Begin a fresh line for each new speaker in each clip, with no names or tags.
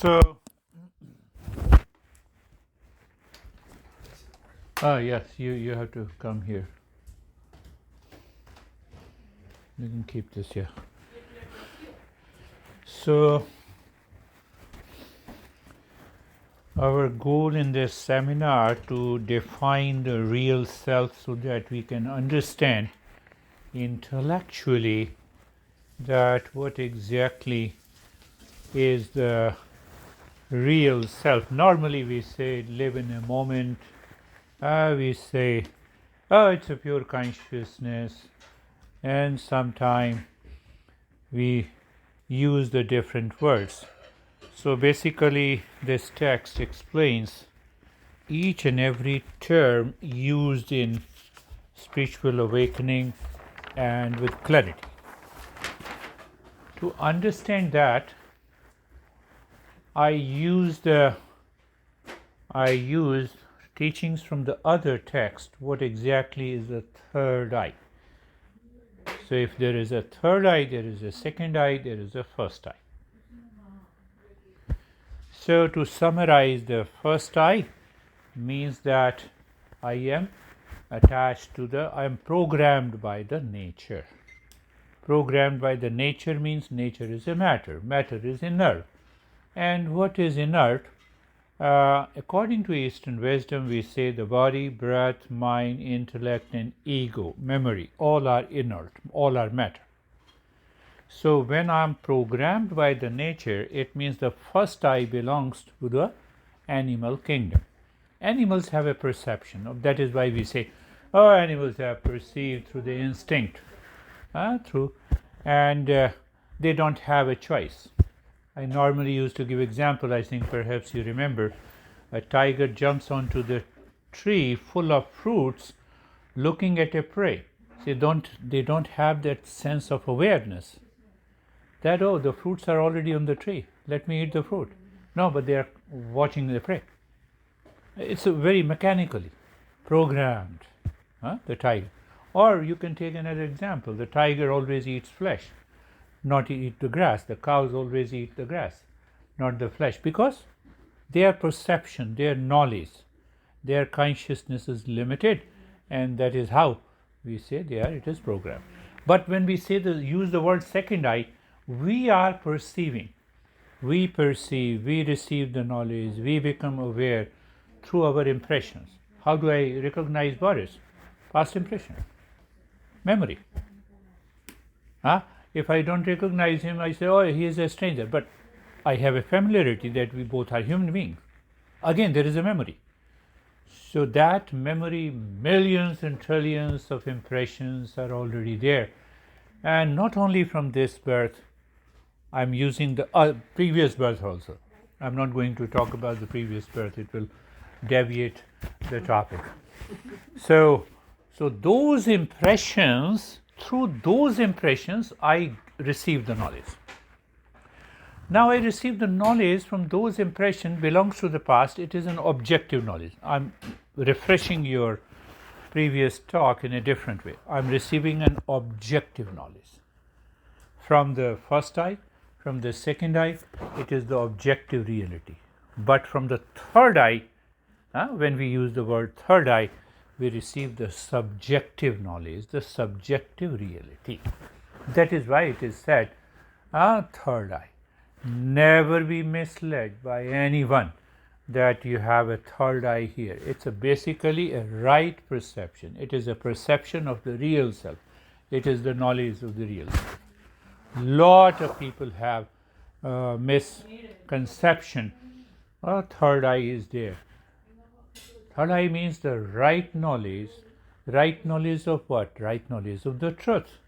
So, yes, you have to come here. You can keep this here. So, our goal in this seminar to define the real self so that we can understand intellectually that what exactly is the real self. Normally we say live in a moment. We say, oh, it's a pure consciousness, and sometimes we use the different words. So basically this text explains each and every term used in spiritual awakening and with clarity. To understand that, I used teachings from the other text. What exactly is the third eye? So if there is a third eye, there is a second eye, there is a first eye. So to summarize, the first eye means that I am attached to I am programmed by the nature. Programmed by the nature means nature is a matter. Matter is inert. And what is inert? According to Eastern wisdom, we say the body, breath, mind, intellect, and ego, memory, all are inert, all are matter. So when I am programmed by the nature, it means the first eye belongs to the animal kingdom. Animals have a perception. That is why we say, oh, animals are perceived through the instinct, and they don't have a choice. I normally used to give example. I think perhaps you remember, a tiger jumps onto the tree full of fruits, looking at a prey. They don't have that sense of awareness that, oh, the fruits are already on the tree, let me eat the fruit. No, but they are watching the prey. It's very mechanically programmed, the tiger. Or you can take another example. The tiger always eats flesh, not eat the grass. The cows always eat the grass, not the flesh, because their perception, their knowledge, their consciousness is limited, and that is how we say it is programmed. But when we say use the word second eye, we are perceiving. We perceive, we receive the knowledge, we become aware through our impressions. How do I recognize Boris? Past impression, memory. If I don't recognize him, I say, oh, he is a stranger. But I have a familiarity that we both are human beings. Again, there is a memory. So that memory, millions and trillions of impressions are already there. And not only from this birth, I'm using the previous birth also. I'm not going to talk about the previous birth. It will deviate the topic. So those impressions, through those impressions, I receive the knowledge. Now I receive the knowledge from those impressions belongs to the past. It is an objective knowledge. I'm refreshing your previous talk in a different way. I'm receiving an objective knowledge. From the first eye, from the second eye, it is the objective reality. But from the third eye, when we use the word third eye, we receive the subjective knowledge, the subjective reality. That is why it is said, third eye. Never be misled by anyone that you have a third eye here. It's basically a right perception. It is a perception of the real self. It is the knowledge of the real self. Lot of people have misconception. Third eye is there. Third eye means the right knowledge. Right knowledge of what? Right knowledge of the truth,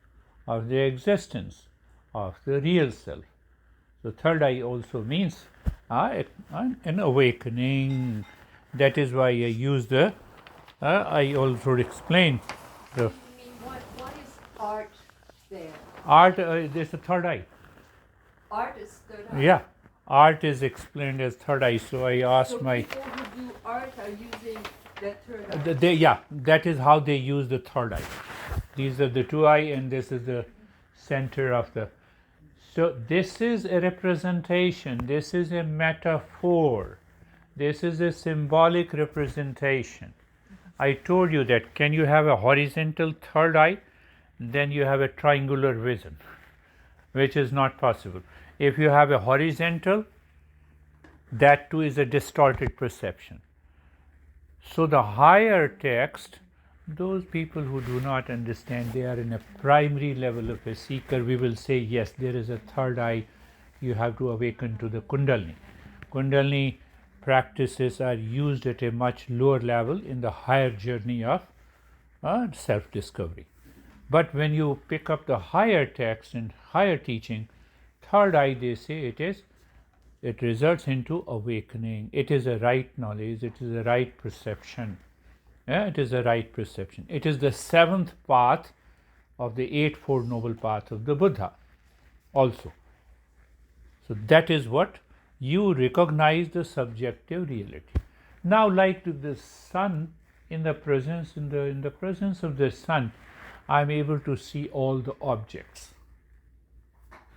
of the existence, of the real self. So third eye also means an awakening. That is why I use I also explain the.
You mean what is art there?
Art, there's a third eye.
Art is third eye.
Yeah, art is explained as third eye. So I asked
so people who do art are using that third eye.
That is how they use the third eye. These are the two eye, and this is the center of the. So this is a representation, this is a metaphor, this is a symbolic representation. I told you that can you have a horizontal third eye, then you have a triangular vision, which is not possible. If you have a horizontal, that too is a distorted perception. So the higher text, those people who do not understand, they are in a primary level of a seeker, we will say, yes, there is a third eye, you have to awaken to the kundalini. Kundalini practices are used at a much lower level in the higher journey of self-discovery. But when you pick up the higher text and higher teaching, third eye, they say it results into awakening. It is a right knowledge, it is a right perception. It is a right perception. It is the seventh path of the Eightfold Noble Path of the Buddha also. So that is what you recognize the subjective reality. Now, like the sun, in the presence of the sun, I am able to see all the objects.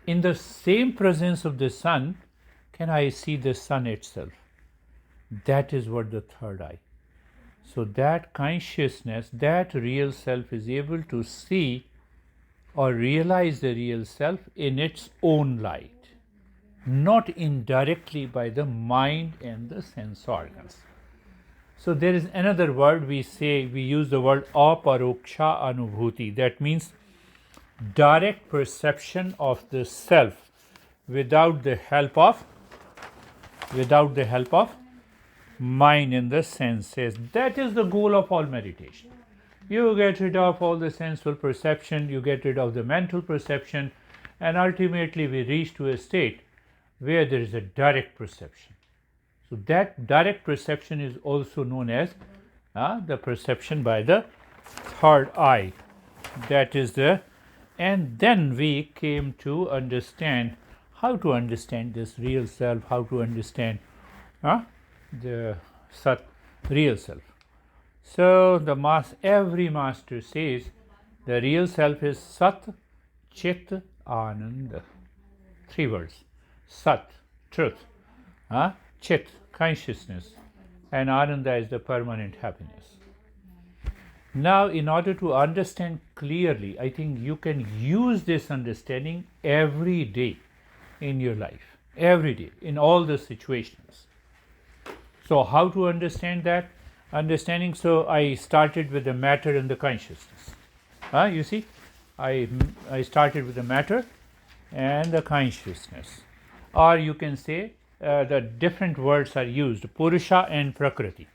In the same presence of the sun, can I see the sun itself? That is what the third eye. So that consciousness, that real self is able to see or realize the real self in its own light, not indirectly by the mind and the sense organs. So there is another word we use the word aparoksha anubhuti. That means direct perception of the self without the help of mind and the senses. That is the goal of all meditation. You get rid of all the sensual perception, you get rid of the mental perception, and ultimately we reach to a state where there is a direct perception. So that direct perception is also known as the perception by the third eye. That is and then we came to understand how to understand this real self, how to understand the Sat, real self. So every master says the real self is Sat, Chit, Anand. 3 words. Sat, truth, Chit, consciousness, and Ananda is the permanent happiness. Now, in order to understand clearly, I think you can use this understanding every day in your life, every day, in all the situations. So how to understand that? Understanding, so I started with the matter and the consciousness. You see, I started with the matter and the consciousness. Or you can say the different words are used, Purusha and Prakriti.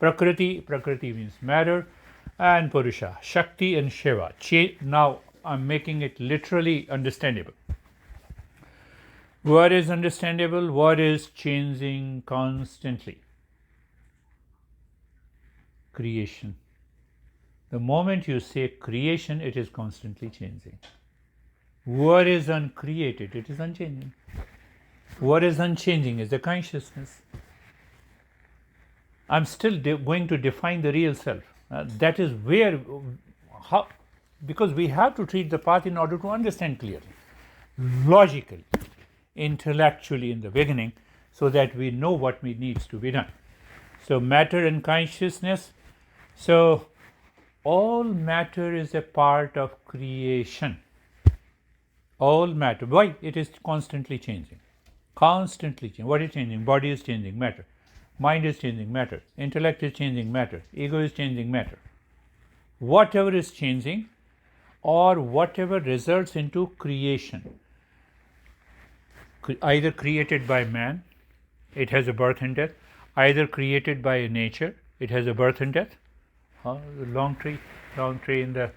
Prakriti means matter, and Purusha, Shakti and Shiva. Now I'm making it literally understandable. What is understandable? What is changing constantly? Creation. The moment you say creation, it is constantly changing. What is uncreated? It is unchanging. What is unchanging is the consciousness. I'm still going to define the real self. That is because we have to treat the path in order to understand clearly, logically, intellectually in the beginning, so that we know what needs to be done. So matter and consciousness. So all matter is a part of creation. All matter. Why? It is constantly changing. Constantly changing. What is changing? Body is changing, matter. Mind is changing, matter. Intellect is changing, matter. Ego is changing, matter. Whatever is changing, or whatever results into creation, either created by man, it has a birth and death, either created by nature, it has a birth and death. The long tree in the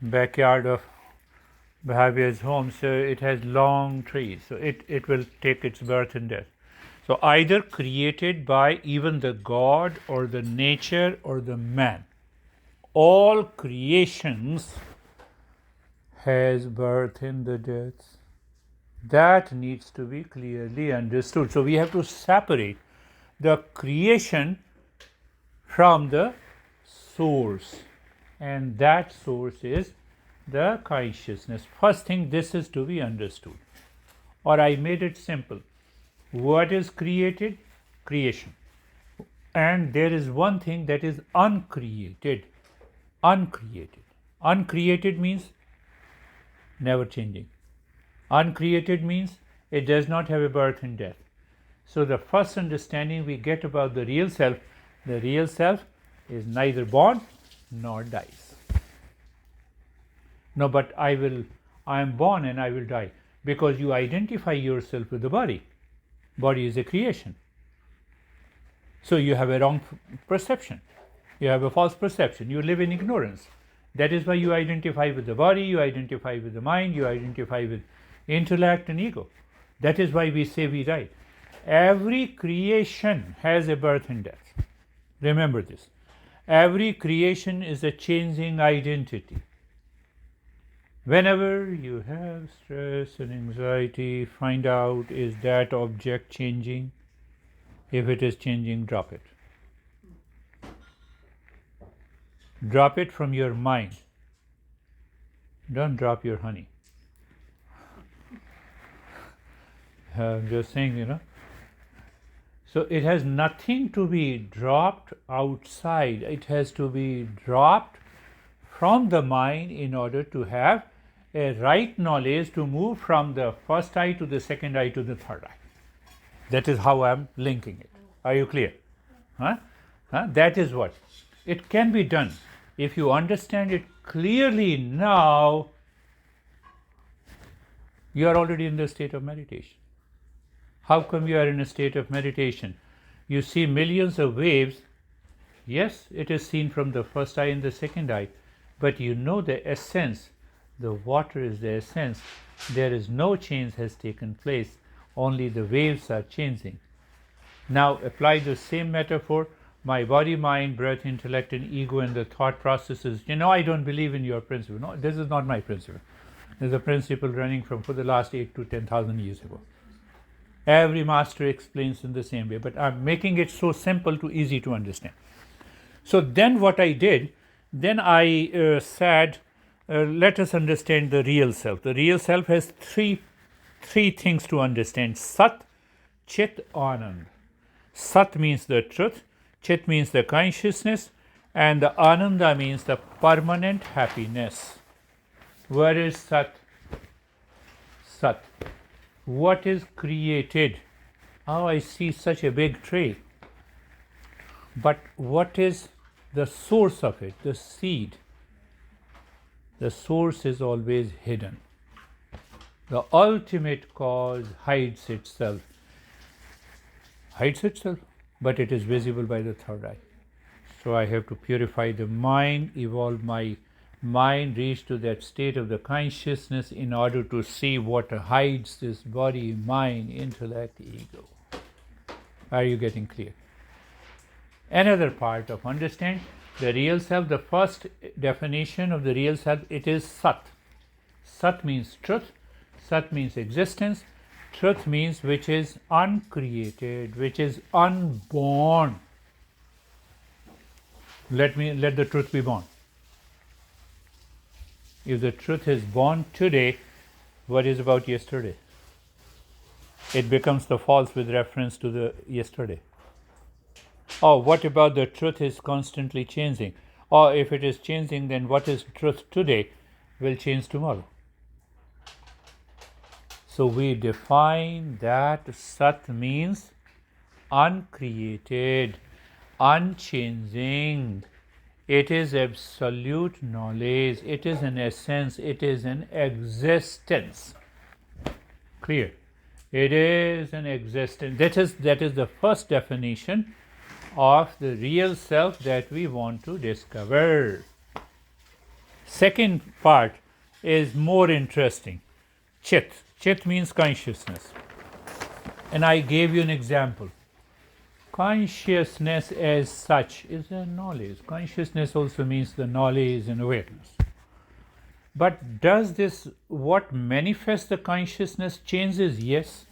backyard of Bhavia's home, so it has long trees, so it will take its birth and death. So either created by even the God or the nature or the man. All creations has birth and the death. That needs to be clearly understood. So we have to separate the creation from the source, and that source is the consciousness. First thing, this is to be understood. or I made it simple. What is created? Creation. And there is one thing that is uncreated. Uncreated. Uncreated means never changing. Uncreated means it does not have a birth and death. So the first understanding we get about the real self is neither born nor dies. No, but I am born and I will die, because you identify yourself with the body. Body is a creation. So you have a wrong perception. You have a false perception. You live in ignorance. That is why you identify with the body, you identify with the mind, you identify with intellect and ego. That is why we say we die. Every creation has a birth and death. Remember this. Every creation is a changing identity. Whenever you have stress and anxiety, find out, is that object changing? If it is changing, drop it. Drop it from your mind. Don't drop your honey. I'm just saying, So it has nothing to be dropped outside. It has to be dropped from the mind in order to have a right knowledge to move from the first eye to the second eye to the third eye. That is how I am linking it. Are you clear? That is what. It can be done. If you understand it clearly now, you are already in the state of meditation. How come you are in a state of meditation? You see millions of waves. Yes, it is seen from the first eye and the second eye, but you know the essence. The water is the essence. There is no change has taken place. Only the waves are changing. Now apply the same metaphor. My body, mind, breath, intellect, and ego, and the thought processes. I don't believe in your principle. No, this is not my principle. There's a principle running for the last 8 to 10,000 years ago. Every master explains in the same way, but I'm making it so simple to easy to understand. So then what I did, then I said, let us understand the real self. The real self has three things to understand: Sat, Chit, Anand. Sat means the truth, Chit means the consciousness, and the Ananda means the permanent happiness. Where is Sat? Sat. What is created? Oh, I see such a big tree. But what is the source of it, the seed? The source is always hidden. The ultimate cause hides itself. But it is visible by the third eye. So I have to purify the mind, evolve my mind, reach to that state of the consciousness in order to see what hides this body, mind, intellect, ego. Are you getting clear? Another part of understand the real self, the first definition of the real self, it is Sat. Sat means truth, Sat means existence, truth means which is uncreated, which is unborn. Let the truth be born. If the truth is born today, what is about yesterday? It becomes the false with reference to the yesterday. Oh, what about the truth is constantly changing? Or if it is changing, then what is truth today will change tomorrow. So we define that Sat means uncreated, unchanging. It is absolute knowledge. It is an essence. It is an existence. Clear? It is an existence. That is the first definition of the real self that we want to discover. Second part is more interesting. Chit. Chit means consciousness. And I gave you an example. Consciousness as such is a knowledge. Consciousness also means the knowledge and awareness. But does this, what manifests the consciousness changes? Yes.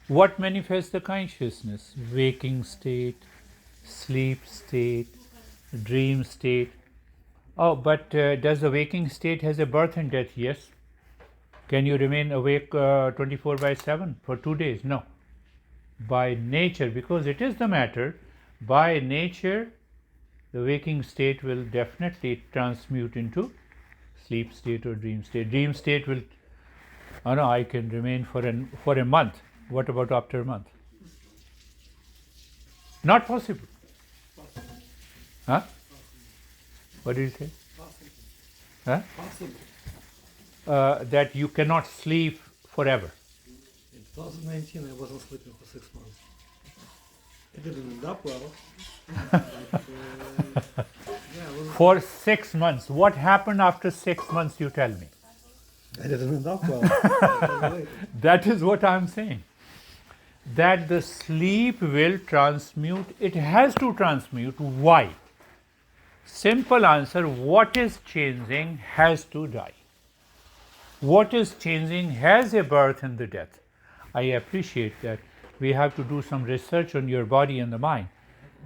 What manifests the consciousness? Waking state, sleep state, dream state. Oh, but does the waking state has a birth and death? Yes. Can you remain awake 24/7 for 2 days? No. By nature, because it is the matter, by nature, the waking state will definitely transmute into sleep state or dream state. Dream state will, oh no, I can remain for a month. What about after a month? Not possible. Huh? What did you say? Huh? That you cannot sleep forever.
In 2019, I wasn't sleeping for 6 months. It didn't end up well.
For 6 months. What happened after 6 months, you tell me?
It didn't end up well.
That is what I'm saying. That the sleep will transmute, it has to transmute. Why? Simple answer, what is changing has to die. What is changing has a birth and the death. I appreciate that. We have to do some research on your body and the mind.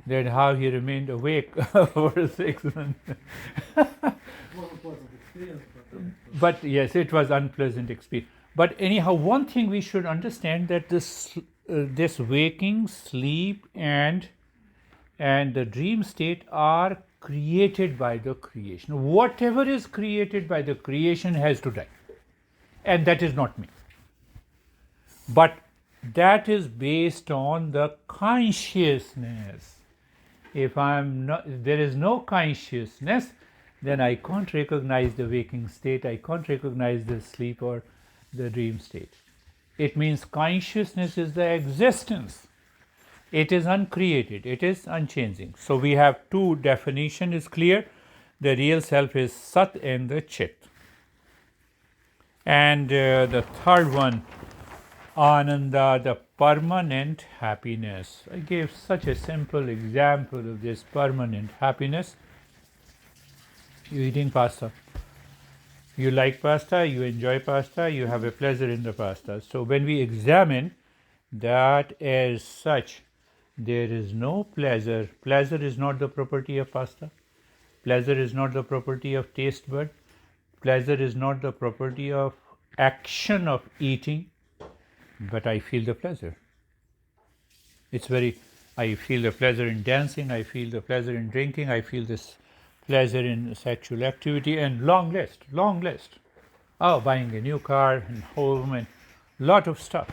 That how he remained awake for 6 months. But yes, it was unpleasant experience. But anyhow, one thing we should understand that this waking, sleep, and the dream state are created by the creation. Whatever is created by the creation has to die, and that is not me. But that is based on the consciousness. If there is no consciousness, then I can't recognize the waking state, I can't recognize the sleep or the dream state. It means consciousness is the existence. It is uncreated, it is unchanging. So we have two definition is clear. The real self is Sat and the Chit. And the third one, Ananda, the permanent happiness. I gave such a simple example of this permanent happiness. You eating pasta. You like pasta, you enjoy pasta, you have a pleasure in the pasta. So when we examine that as such, there is no pleasure. Pleasure is not the property of pasta. Pleasure is not the property of taste bud. Pleasure is not the property of action of eating. But I feel the pleasure. I feel the pleasure in dancing, I feel the pleasure in drinking, I feel this pleasure in sexual activity, and long list. Oh, buying a new car and home and lot of stuff.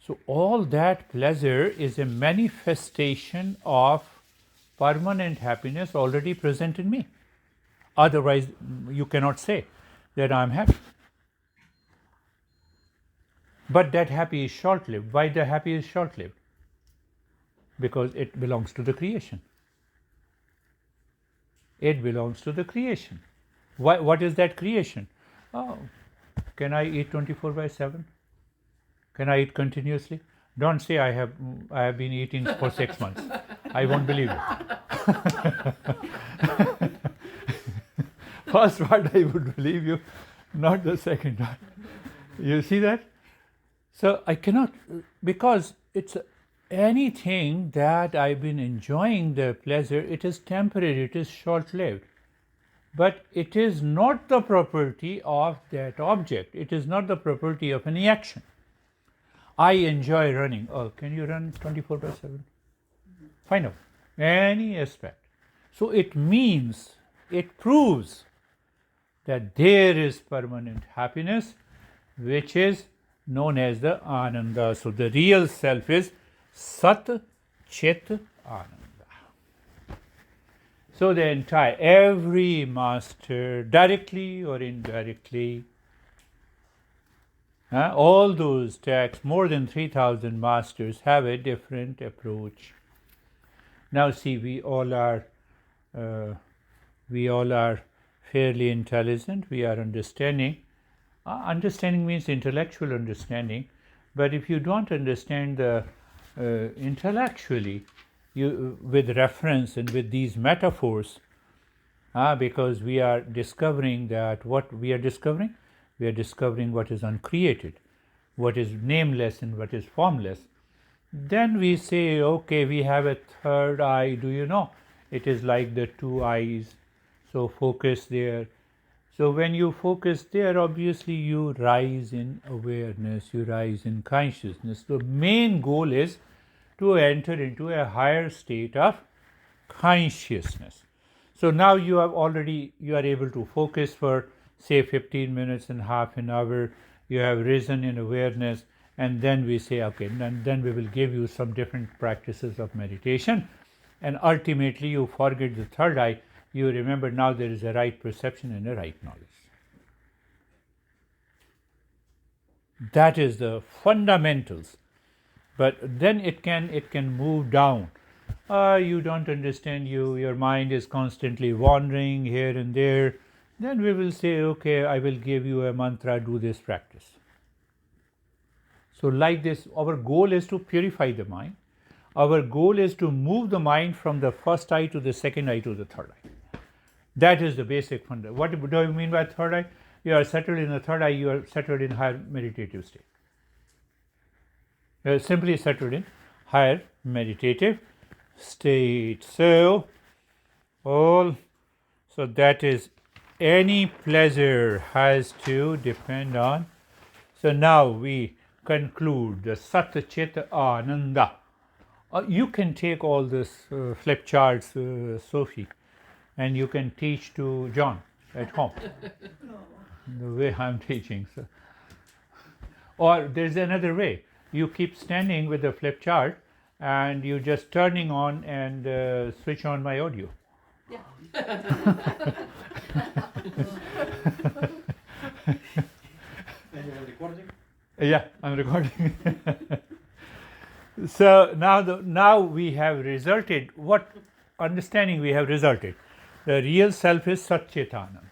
So all that pleasure is a manifestation of permanent happiness already present in me. Otherwise, you cannot say that I'm happy. But that happy is short-lived. Why the happy is short-lived? Because it belongs to the creation. It belongs to the creation. What is that creation? Oh, can I eat 24/7? Can I eat continuously? Don't say I have been eating for 6 months. I won't believe you. First part I would believe you, not the second one. You see that? So I cannot, because it's anything that I've been enjoying the pleasure, it is temporary, it is short-lived. But it is not the property of that object. It is not the property of any action. I enjoy running. Oh, can you run 24/7? Fine out. Any aspect. So it means, it proves that there is permanent happiness, which is known as the Ananda. So the real self is Sat, Chit, Ananda. So the every master, directly or indirectly, all those texts, more than 3,000 masters have a different approach. Now see, we all are fairly intelligent, we are understanding. Understanding means intellectual understanding, but if you don't understand the intellectually, you with reference and with these metaphors, because we are discovering that what we are discovering what is uncreated, what is nameless and what is formless. Then we say, okay, we have a third eye. Do you know? It is like the two eyes. So focus there. So when you focus there, obviously you rise in awareness, you rise in consciousness. The main goal is to enter into a higher state of consciousness. So now you are able to focus for say 15 minutes and half an hour. You have risen in awareness, and then we say, okay, then we will give you some different practices of meditation, and ultimately you forget the third eye. You remember now there is a right perception and a right knowledge. That is the fundamentals. But then it can move down. You don't understand, your mind is constantly wandering here and there. Then we will say, okay, I will give you a mantra, do this practice. So like this, our goal is to purify the mind. Our goal is to move the mind from the first eye to the second eye to the third eye. That is the basic fundamental. What do I mean by third eye? You are settled in the third eye, you are settled in higher meditative state. You are simply settled in higher meditative state. So that is, any pleasure has to depend on. So now we conclude the Sat Chit Ananda. You can take all this flip charts, Sophie, and you can teach to John at home. The way I'm teaching. So. Or there's another way. You keep standing with the flip chart and you just turning on and switch on my audio.
Yeah.
And you're recording?
Yeah, I'm recording. So now we have resulted. What understanding we have resulted? The real self is Sat Chit Anand.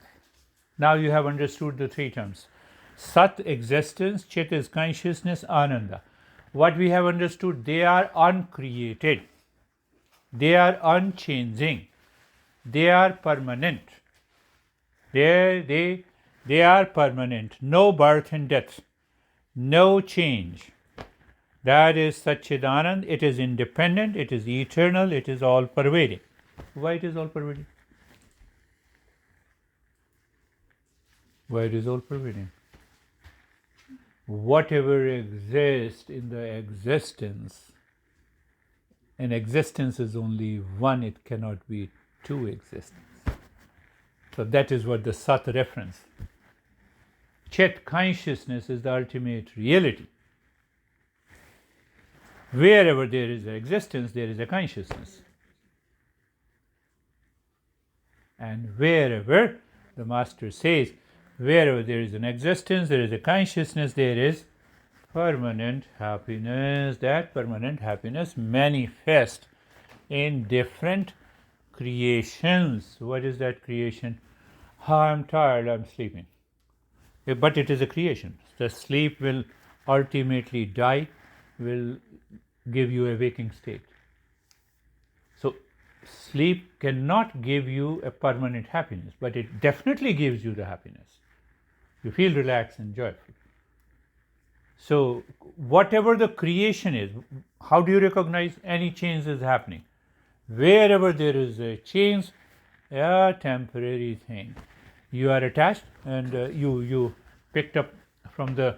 Now you have understood the three terms. Sat, existence, Chit is consciousness, Ananda. What we have understood, they are uncreated. They are unchanging. They are permanent. They are permanent. No birth and death. No change. That is Satchidanand. It is independent. It is eternal. It is all pervading. Why it is all pervading? Why it is all pervading? Whatever exists in the existence, and existence is only one, it cannot be two existence. So that is what the Sat reference. Chit, consciousness, is the ultimate reality. Wherever there is an existence, there is a consciousness. And wherever, the Master says, wherever there is an existence, there is a consciousness, there is permanent happiness. That permanent happiness manifests in different creations. What is that creation? I'm tired, I'm sleeping. But it is a creation. The sleep will ultimately die, will give you a waking state. So sleep cannot give you a permanent happiness, but it definitely gives you the happiness. You feel relaxed and joyful. So whatever the creation is, how do you recognize any change is happening? Wherever there is a change, a temporary thing. You are attached, and you picked up from the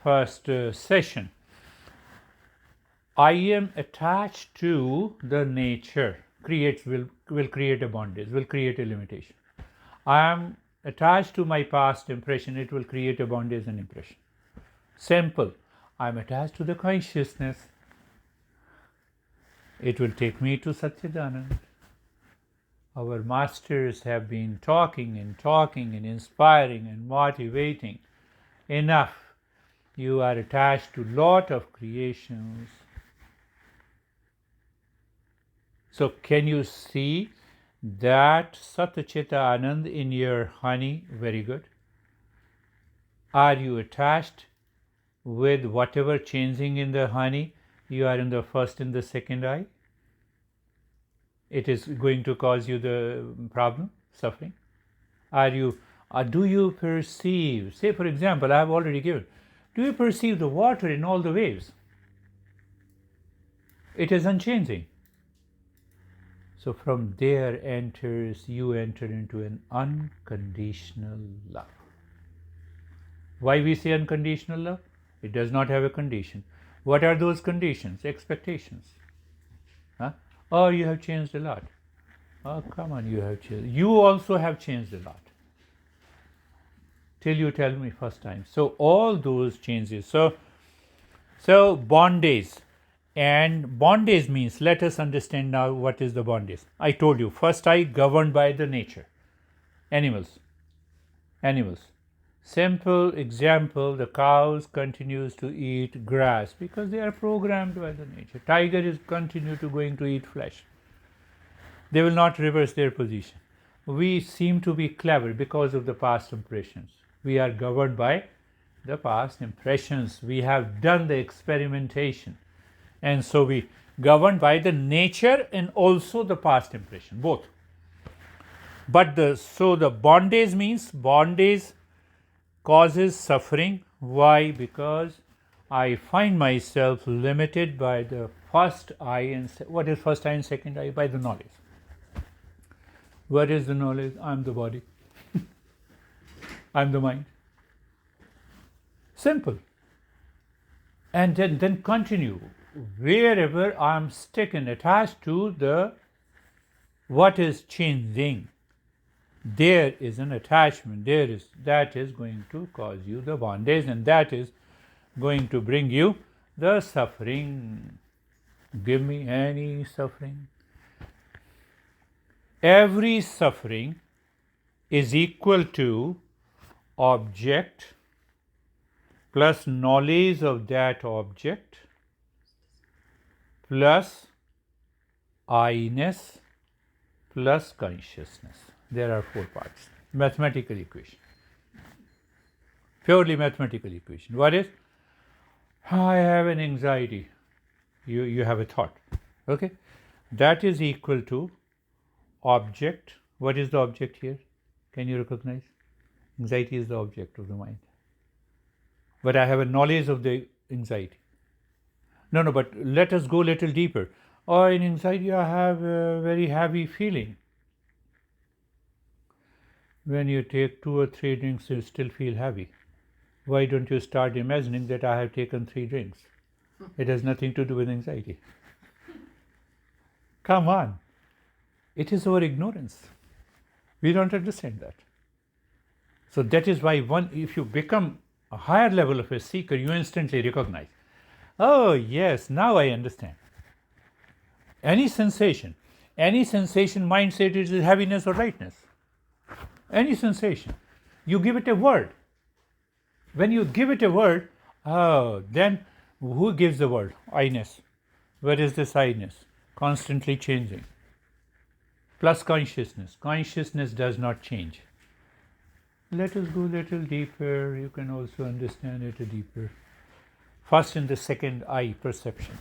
first session. I am attached to the nature. Will create a bondage, will create a limitation. I am attached to my past impression, it will create a bondage and impression. Simple. I am attached to the consciousness. It will take me to Satchidanand. Our masters have been talking and inspiring and motivating. Enough. You are attached to lot of creations. So can you see that Satchita Anand in your honey? Very good. Are you attached with whatever changing in the honey? You are in the first and the second eye. It is going to cause you the problem, suffering. Do you perceive, say for example, I have already given, do you perceive the water in all the waves? It is unchanging. So from there you enter into an unconditional love. Why we say unconditional love? It does not have a condition. What are those conditions? Expectations. Huh? Oh, you have changed a lot. Oh, come on, you have changed. You also have changed a lot. Till you tell me first time. So all those changes. So bondage. And bondage means, let us understand now what is the bondage. I told you, first I governed by the nature. Animals. Simple example, the cows continues to eat grass because they are programmed by the nature. Tiger is continue to going to eat flesh. They will not reverse their position. We seem to be clever because of the past impressions. We are governed by the past impressions. We have done the experimentation. And so we governed by the nature and also the past impression, both. But the bondage means bondage causes suffering. Why? Because I find myself limited by the first eye and what is first eye and second eye? By the knowledge. What is the knowledge? I am the body. I am the mind. Simple. And then continue. Wherever I am stuck and attached to the what is changing, there is an attachment. That is going to cause you the bondage, and that is going to bring you the suffering. Give me any suffering. Every suffering is equal to object plus knowledge of that object plus I-ness plus consciousness. There are 4 parts. Mathematical equation. Purely mathematical equation. What is? I have an anxiety. You have a thought. Okay? That is equal to object. What is the object here? Can you recognize? Anxiety is the object of the mind. But I have a knowledge of the anxiety. No, but let us go a little deeper. Oh, in anxiety I have a very heavy feeling. When you take 2 or 3 drinks, you still feel heavy. Why don't you start imagining that I have taken 3 drinks? It has nothing to do with anxiety. Come on. It is our ignorance. We don't understand that. So that is why if you become a higher level of a seeker, you instantly recognize. Oh, yes, now I understand. Any sensation, mind says it is heaviness or lightness. Any sensation. You give it a word. When you give it a word, then who gives the word? I-ness. Where is this I-ness? Constantly changing. Plus consciousness. Consciousness does not change. Let us go a little deeper. You can also understand it deeper. First in the second eye, perception.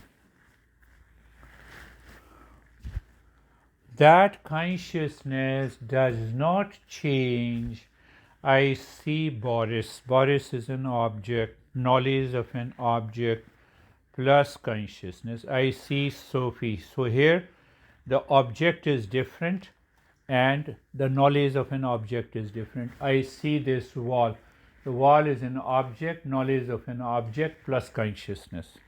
That consciousness does not change. I see Boris. Boris is an object, knowledge of an object plus consciousness. I see Sophie. So here the object is different and the knowledge of an object is different. I see this wall. The wall is an object, knowledge of an object plus consciousness.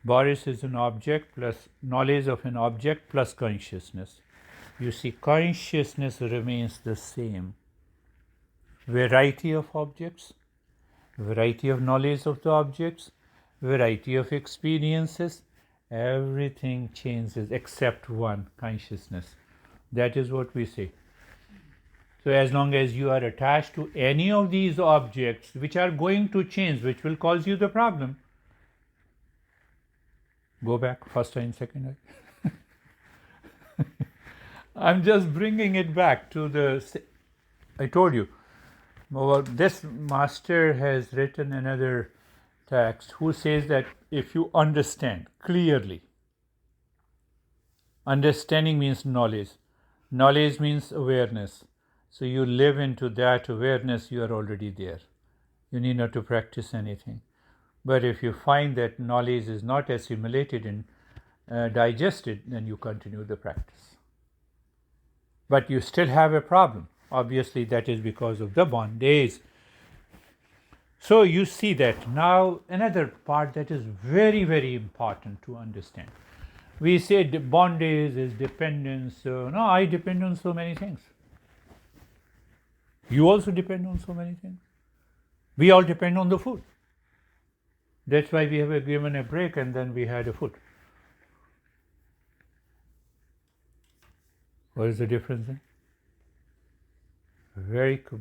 Boris is an object plus knowledge of an object plus consciousness. You see, consciousness remains the same. Variety of objects, variety of knowledge of the objects, variety of experiences, everything changes except one, consciousness. That is what we say. So as long as you are attached to any of these objects which are going to change, which will cause you the problem, go back first eye and second eye. I'm just bringing it back to I told you, this master has written another text who says that if you understand clearly, understanding means knowledge, knowledge means awareness. So you live into that awareness, you are already there. You need not to practice anything. But if you find that knowledge is not assimilated in digested, then you continue the practice. But you still have a problem. Obviously, that is because of the bondage. So you see that. Now, another part that is very, very important to understand. We say bondage is dependence. No, I depend on so many things. You also depend on so many things. We all depend on the food. That's why we have given a break and then we had a food. What is the difference then?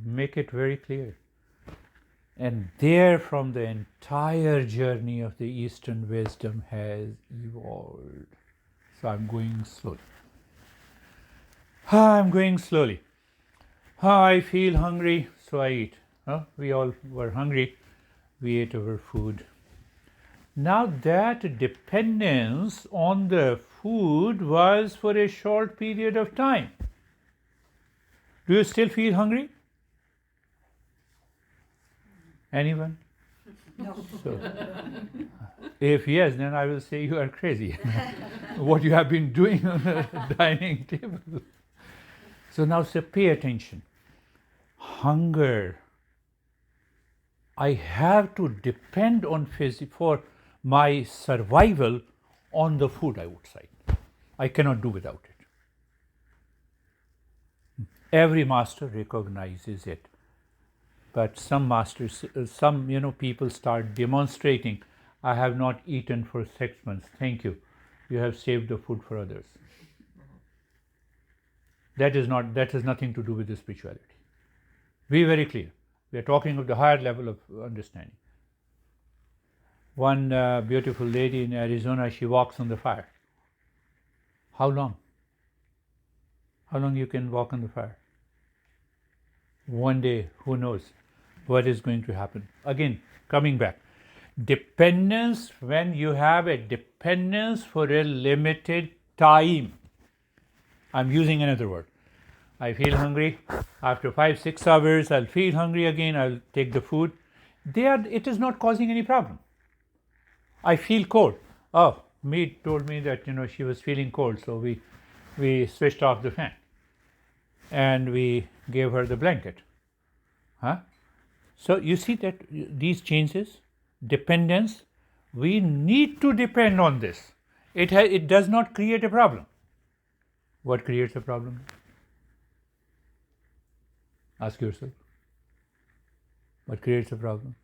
Make it very clear. And there from the entire journey of the Eastern wisdom has evolved. So I'm going slowly. I'm going slowly. I feel hungry, so I eat. We all were hungry. We ate our food. Now that dependence on the food was for a short period of time. Do you still feel hungry? Anyone?
No.
So, if yes, then I will say you are crazy. What you have been doing on the dining table. So now say, pay attention. Hunger. I have to depend on for my survival on the food outside. I cannot do without it. Every master recognizes it. But some masters, people start demonstrating, I have not eaten for 6 months. Thank you. You have saved the food for others. That has nothing to do with the spirituality. Be very clear. We are talking of the higher level of understanding. One beautiful lady in Arizona, she walks on the fire. How long? How long you can walk on the fire? One day, who knows what is going to happen. Again, coming back. Dependence, when you have a dependence for a limited time. I'm using another word. I feel hungry. After 5-6 hours, I'll feel hungry again. I'll take the food. It is not causing any problem. I feel cold. Oh, Mead told me that she was feeling cold, so we switched off the fan and we gave her the blanket. So you see that these changes, dependence, we need to depend on this. It does not create a problem. What creates a problem? Ask yourself. What creates a problem?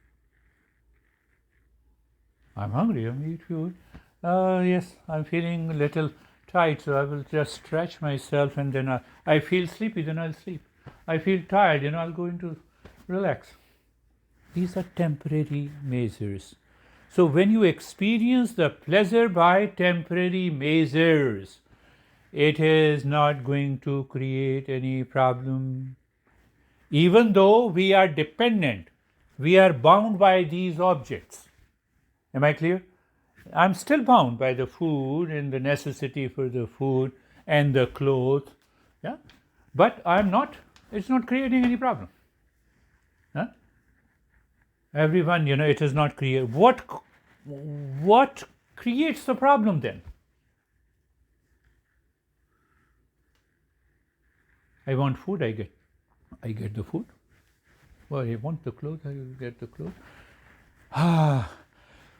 I'm hungry, I'm eat food. Yes, I'm feeling a little tight, so I will just stretch myself and then I feel sleepy, then I'll sleep. I feel tired, I'll go into relax. These are temporary measures. So when you experience the pleasure by temporary measures, it is not going to create any problem. Even though we are dependent, we are bound by these objects. Am I clear? I'm still bound by the food and the necessity for the food and the clothes. Yeah? But it's not creating any problem. Everyone, it is not create. What creates the problem then? I want food, I get the food. Well, I want the clothes, I will get the clothes.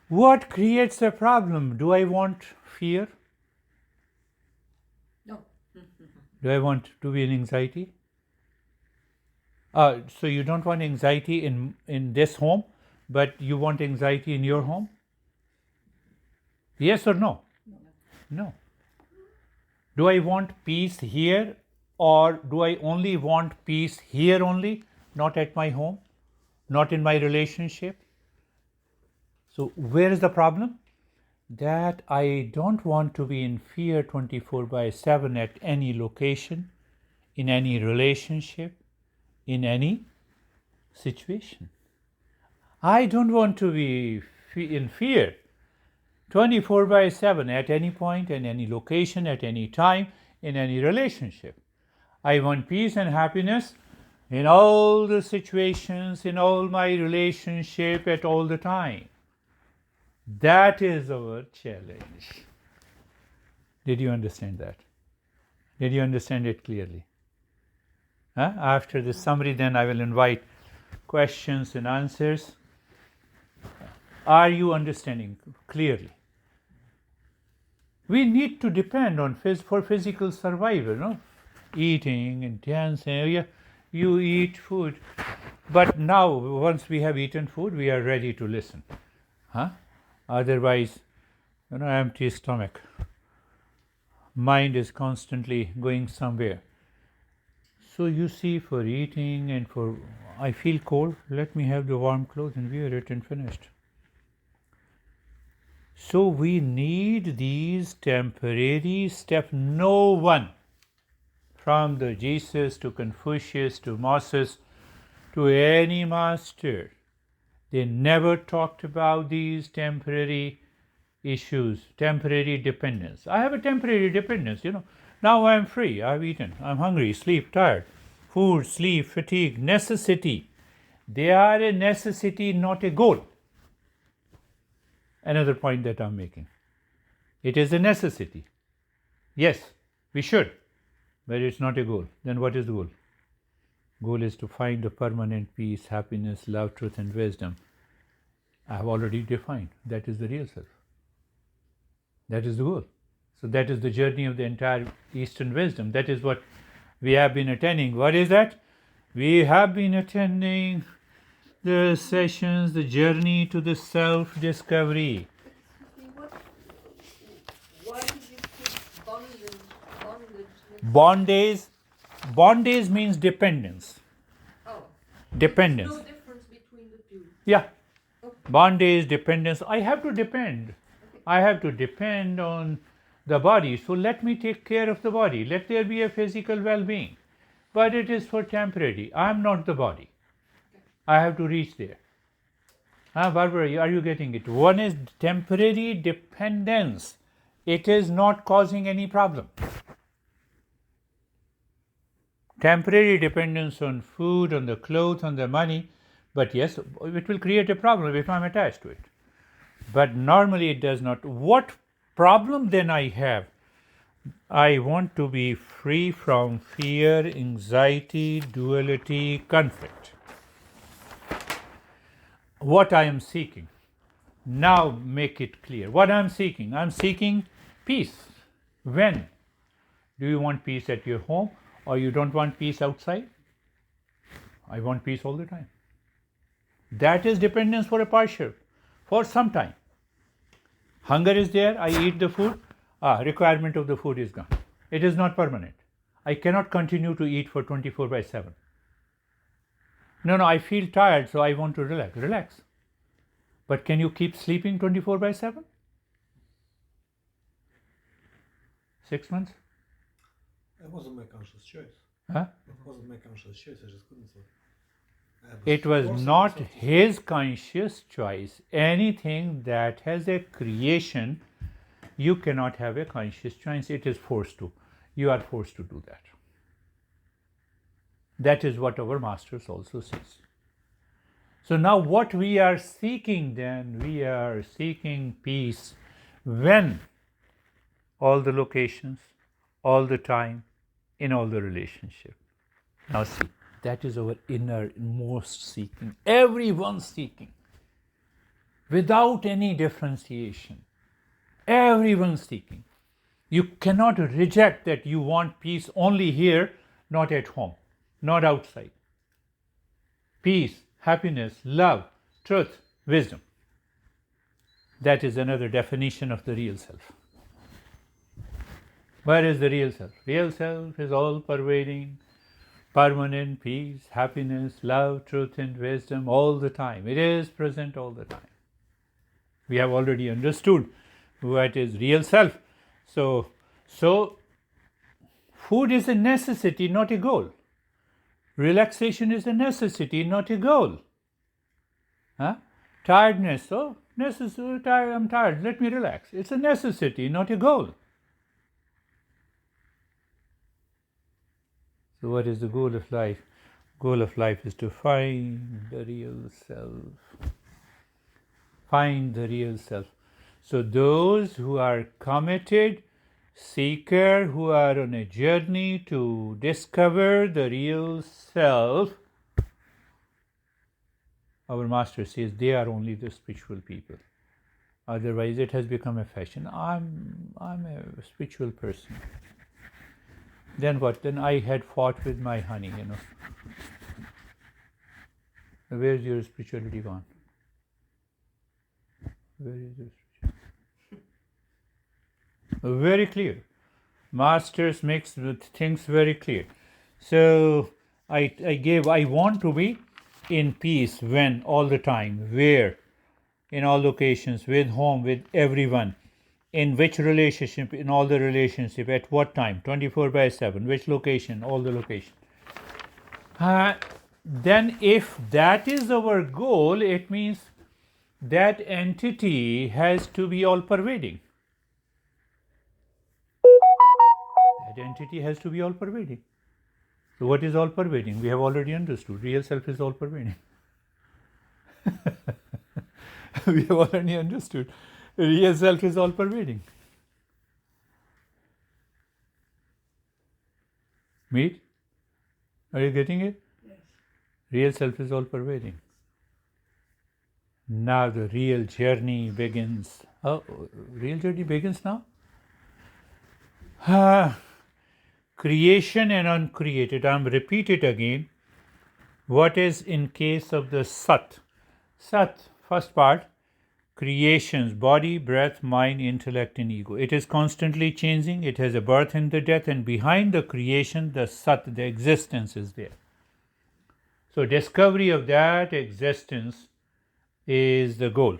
What creates a problem? Do I want fear?
No.
Do I want to be in anxiety? So you don't want anxiety in this home, but you want anxiety in your home? Yes or no? No. Do I want peace here, or do I only want peace here only, not at my home, not in my relationship? So where is the problem? That I don't want to be in fear 24/7 at any location, in any relationship, in any situation. I don't want to be in fear 24/7 at any point, in any location, at any time, in any relationship. I want peace and happiness in all the situations, in all my relationship, at all the time. That is our challenge. Did you understand that? Did you understand it clearly? After the summary, then I will invite questions and answers. Are you understanding clearly? We need to depend on for physical survival, no? Eating and dancing. Yeah, you eat food. But now, once we have eaten food, we are ready to listen. Otherwise, empty stomach. Mind is constantly going somewhere. So you see, for eating and for, I feel cold, let me have the warm clothes and wear it and finished. So we need these temporary steps. No one, from the Jesus to Confucius to Moses to any master, they never talked about these temporary issues, temporary dependence. I have a temporary dependence, Now I am free, I have eaten, I am hungry, sleep, tired. Food, sleep, fatigue, necessity. They are a necessity, not a goal. Another point that I am making. It is a necessity. Yes, we should, but it's not a goal. Then what is the goal? Goal is to find the permanent peace, happiness, love, truth, and wisdom. I have already defined. That is the real self. That is the goal. So that is the journey of the entire Eastern wisdom. That is what we have been attending. What is that? We have been attending the sessions, the journey to the self-discovery.
Why did you put bondage?
Bondage means dependence.
Oh.
Dependence.
There's no difference between the two.
Yeah.
Okay.
Bondage, dependence. I have to depend.
Okay.
I have to depend on the body. So let me take care of the body. Let there be a physical well-being. But it is for temporary. I am not the body. I have to reach there. Barbara, are you getting it? One is temporary dependence. It is not causing any problem. Temporary dependence on food, on the clothes, on the money. But yes, it will create a problem if I am attached to it. But normally it does not. What problem then I have? I want to be free from fear, anxiety, duality, conflict. What I am seeking. Now make it clear. What I am seeking? I am seeking peace. When? Do you want peace at your home or you don't want peace outside? I want peace all the time. That is dependence for a partial, for some time. Hunger is there, I eat the food, requirement of the food is gone. It is not permanent. I cannot continue to eat for 24/7. No, I feel tired, so I want to relax. Relax. But can you keep sleeping 24/7? 6 months?
It wasn't my conscious choice.
Huh?
It wasn't my conscious choice, I just couldn't sleep.
It was not his conscious choice. Anything that has a creation, you cannot have a conscious choice. It is forced to. You are forced to do that. That is what our masters also says. So now what we are seeking then, we are seeking peace when all the locations, all the time, in all the relationship. Now see, that is our innermost seeking. Everyone seeking. Without any differentiation. Everyone seeking. You cannot reject that you want peace only here, not at home, not outside. Peace, happiness, love, truth, wisdom. That is another definition of the real self. Where is the real self? Real self is all-pervading, permanent peace, happiness, love, truth, and wisdom all the time. It is present all the time. We have already understood what is real self. So food is a necessity, not a goal. Relaxation is a necessity, not a goal. Tiredness, necessary, I'm tired, let me relax. It's a necessity, not a goal. So what is the goal of life? Goal of life is to find the real self. Find the real self. So those who are committed Seeker who are on a journey to discover the real self, our master says they are only the spiritual people. Otherwise, it has become a fashion. I'm a spiritual person. Then what? Then I had fought with my honey, Where's your spirituality gone? Where is your spirituality? Very clear. Masters makes things very clear. So I want to be in peace when, all the time, where, in all locations, with whom, with everyone, in which relationship, in all the relationship, at what time, 24/7, which location, all the location. Then if that is our goal, it means that entity has to be all pervading. That entity has to be all pervading. So what is all pervading? We have already understood. Real self is all pervading. We have already understood. Real self is all pervading. Meet? Are you getting it?
Yes.
Real self is all pervading. Now the real journey begins. Oh, real journey begins now? Creation and uncreated. I'm repeat it again. What is in case of the Sat? Sat, first part, creations, body, breath, mind, intellect, and ego. It is constantly changing. It has a birth and the death, and behind the creation, the Sat, the existence is there. So discovery of that existence is the goal.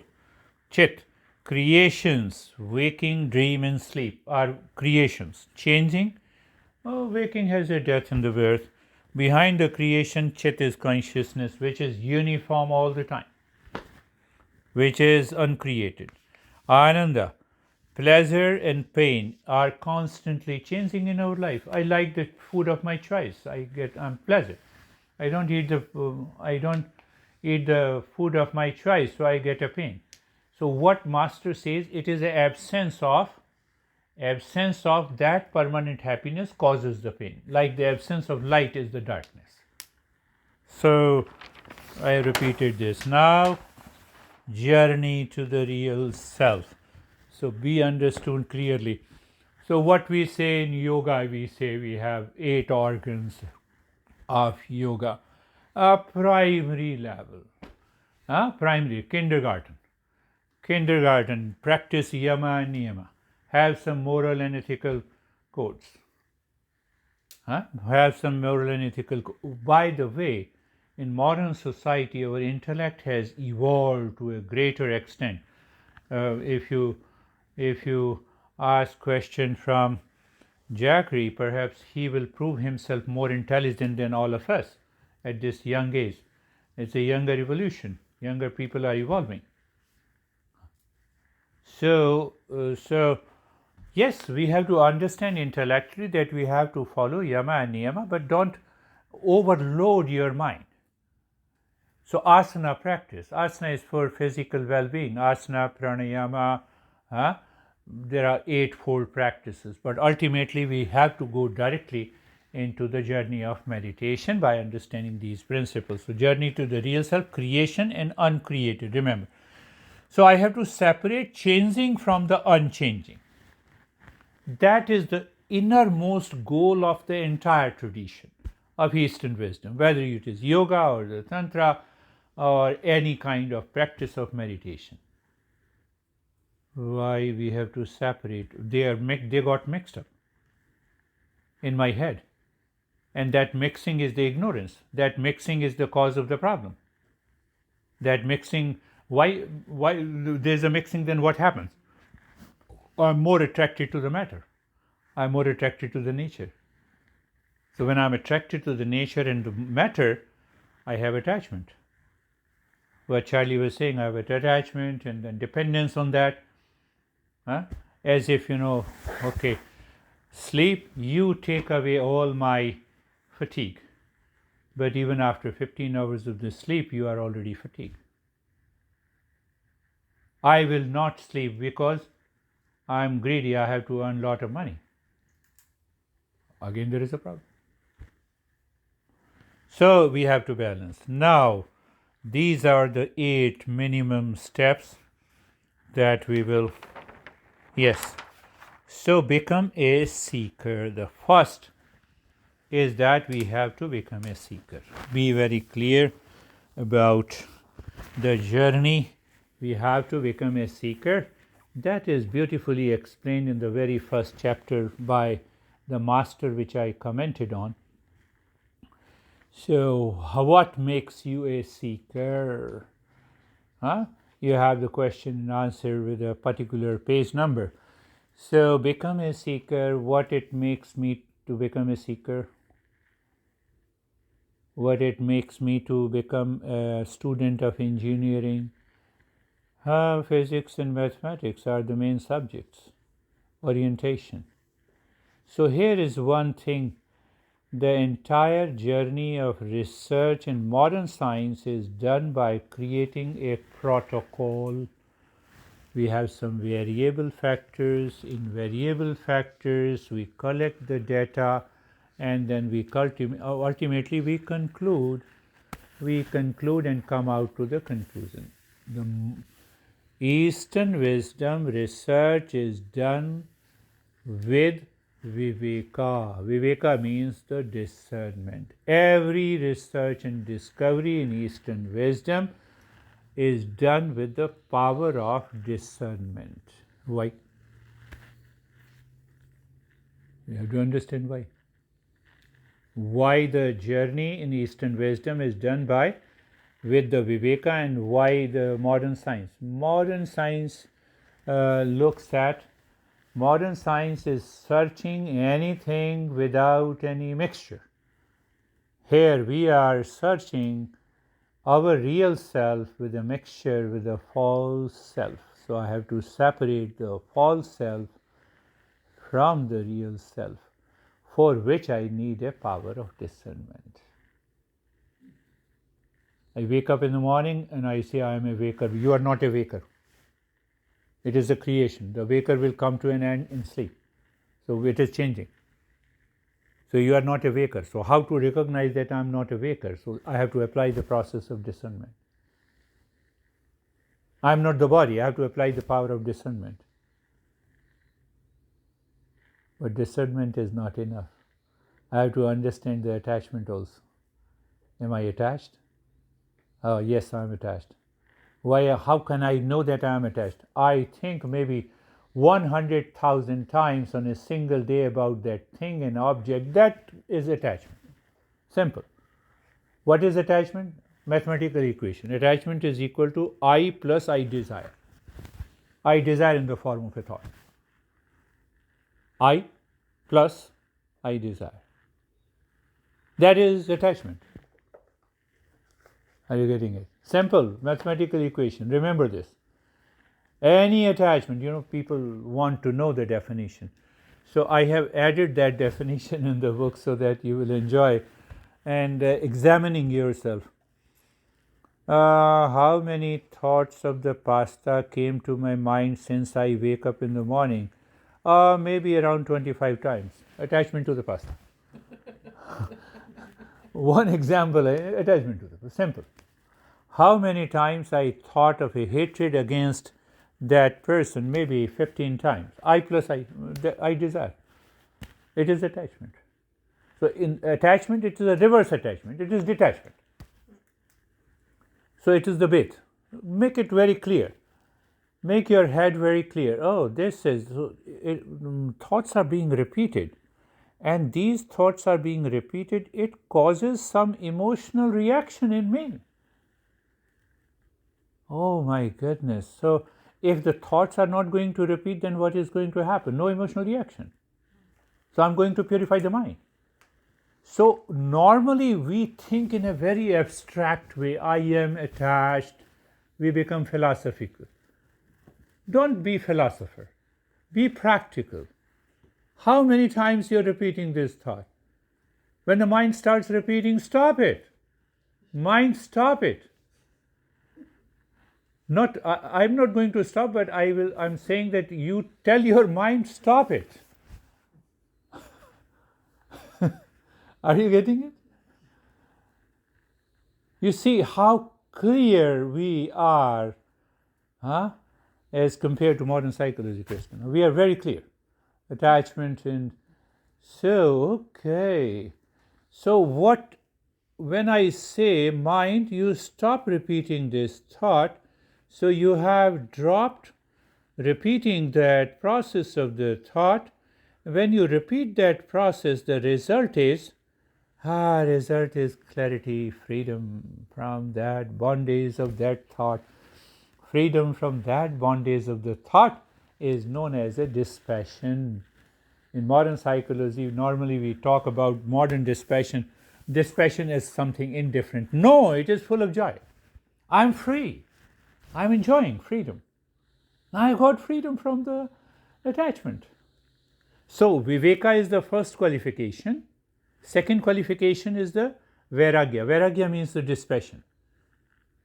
Chit, creations, waking, dream, and sleep are creations. Changing, waking has a death and the birth. Behind the creation, Chit is consciousness, which is uniform all the time, which is uncreated. Ananda, pleasure and pain are constantly changing in our life. I like the food of my choice. I'm pleasure. I don't eat the food of my choice, so I get a pain. So what Master says, it is the absence of that permanent happiness causes the pain. Like the absence of light is the darkness. So I repeated this. Now, journey to the real self. So be understood clearly. So what we say in yoga, we say we have 8 organs of yoga. A primary level. Primary, kindergarten, practice yama and niyama. Have some moral and ethical codes. Have some moral and ethical By the way, in modern society, our intellect has evolved to a greater extent. If you ask question from Jackery, perhaps he will prove himself more intelligent than all of us at this young age. It's a younger evolution. Younger people are evolving. So yes, we have to understand intellectually that we have to follow yama and niyama, but don't overload your mind. So asana practice. Asana is for physical well-being. Asana, pranayama, there are 8-fold practices, but ultimately we have to go directly into the journey of meditation by understanding these principles. So journey to the real self, creation and uncreated, remember. So I have to separate changing from the unchanging. That is the innermost goal of the entire tradition of Eastern wisdom, whether it is yoga or the tantra or any kind of practice of meditation. Why we have to separate? They got mixed up in my head, and that mixing is the ignorance. That mixing is the cause of the problem. That mixing, why there's a mixing, then what happens? I'm more attracted to the matter. I'm more attracted to the nature. So when I'm attracted to the nature and the matter, I have attachment. What Charlie was saying, I have attachment and then dependence on that. As if, okay, sleep, you take away all my fatigue. But even after 15 hours of the sleep, you are already fatigued. I will not sleep because I'm greedy, I have to earn a lot of money. Again, there is a problem. So we have to balance. Now, these are the 8 minimum steps that we will, yes. So become a seeker. The first is that we have to become a seeker. Be very clear about the journey. We have to become a seeker. That is beautifully explained in the very first chapter by the master, which I commented on. So, what makes you a seeker? You have the question and answer with a particular page number. So, become a seeker. What it makes me to become a seeker? What it makes me to become a student of engineering? Physics and mathematics are the main subjects. Orientation. So, here is one thing. The entire journey of research in modern science is done by creating a protocol. We have some variable factors. In variable factors, we collect the data, and then we ultimately we conclude and come out to the conclusion. The Eastern wisdom research is done with Viveka. Viveka means the discernment. Every research and discovery in Eastern wisdom is done with the power of discernment. Why? You have to understand why. Why the journey in Eastern wisdom is done with the Viveka, and why the modern science. Modern science Modern science is searching anything without any mixture. Here we are searching our real self with a mixture with a false self. So I have to separate the false self from the real self, for which I need a power of discernment. I wake up in the morning and I say I am a waker. You are not a waker. It is a creation. The waker will come to an end in sleep. So it is changing. So you are not a waker. So how to recognize that I am not a waker? So I have to apply the process of discernment. I am not the body. I have to apply the power of discernment. But discernment is not enough. I have to understand the attachment also. Am I attached? Oh, yes, I am attached. Why? How can I know that I am attached? I think maybe 100,000 times on a single day about that thing and object. That is attachment. Simple. What is attachment? Mathematical equation. Attachment is equal to I plus I desire. I desire in the form of a thought. I plus I desire. That is attachment. Are you getting it? Simple mathematical equation. Remember this. Any attachment, people want to know the definition. So I have added that definition in the book so that you will enjoy and examining yourself. How many thoughts of the pasta came to my mind since I wake up in the morning? Maybe around 25 times. Attachment to the pasta. One example, attachment to the pasta. Simple. How many times I thought of a hatred against that person? Maybe 15 times. I plus I desire. It is attachment. So in attachment, it is a reverse attachment. It is detachment. So it is the bit. Make it very clear. Make your head very clear. Oh, this is, thoughts are being repeated. And these thoughts are being repeated. It causes some emotional reaction in me. Oh my goodness. So if the thoughts are not going to repeat, then what is going to happen? No emotional reaction. So I'm going to purify the mind. So normally we think in a very abstract way. I am attached. We become philosophical. Don't be philosopher. Be practical. How many times you're repeating this thought? When the mind starts repeating, stop it. Mind, stop it. I'm not going to stop, but I'm saying that you tell your mind, stop it. Are you getting it? You see how clear we are, as compared to modern psychology, Krishna. We are very clear. Attachment and so, okay. So when I say mind, you stop repeating this thought. So you have dropped repeating that process of the thought. When you repeat that process, the result is clarity, freedom from that bondage of that thought. Freedom from that bondage of the thought is known as a dispassion. In modern psychology, normally we talk about modern dispassion as something indifferent. No, it is full of joy. I'm free. I'm enjoying freedom. I got freedom from the attachment. So, viveka is the first qualification. Second qualification is the vairagya. Vairagya means the dispassion.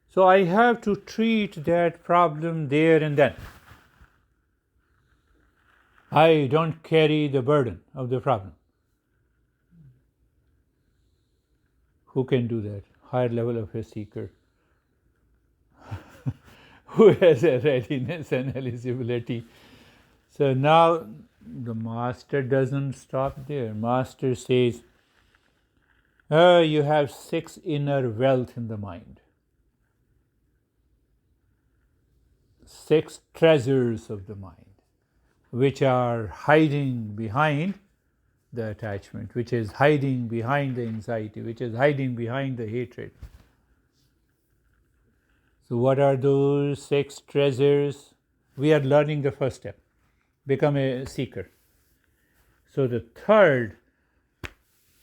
So, I have to treat that problem there and then. I don't carry the burden of the problem. Who can do that? Higher level of a seeker. Who has a readiness and eligibility. So now the master doesn't stop there. Master says, you have 6 inner wealth in the mind. 6 treasures of the mind, which are hiding behind the attachment, which is hiding behind the anxiety, which is hiding behind the hatred. So what are those 6 treasures? We are learning the first step. Become a seeker. So the third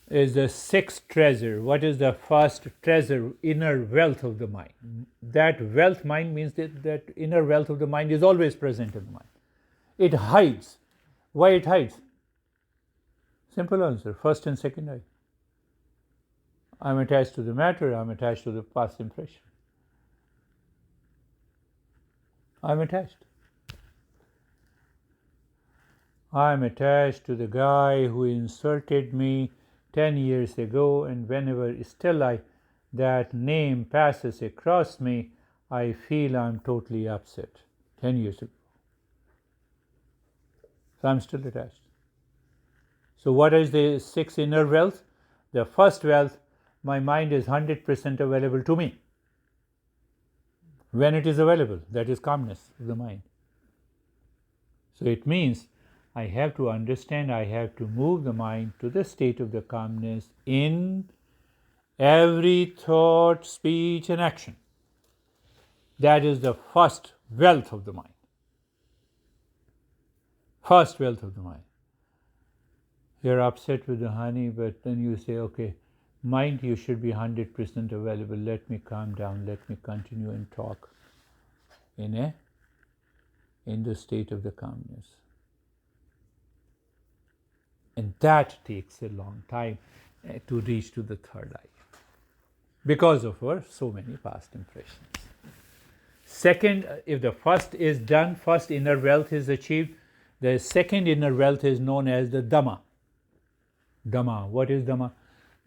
is the 6th treasure. What is the first treasure? Inner wealth of the mind. That wealth mind means that inner wealth of the mind is always present in the mind. It hides. Why it hides? Simple answer. First and second eye. I'm attached to the matter. I'm attached to the past impression. I'm attached. I'm attached to the guy who insulted me 10 years ago, and whenever still that name passes across me, I feel I'm totally upset. 10 years ago. So I'm still attached. So what is the 6 inner wealth? The first wealth, my mind is 100% available to me. When it is available, that is calmness of the mind. So it means I have to understand, I have to move the mind to the state of the calmness in every thought, speech and action. That is the first wealth of the mind. First wealth of the mind. You're upset with the honey, but then you say, okay, mind, you should be 100% available. Let me calm down. Let me continue and talk in the state of the calmness. And that takes a long time to reach to the third eye because of our so many past impressions. Second, if the first is done, first inner wealth is achieved, the second inner wealth is known as the dhamma. Dhamma. What is dhamma?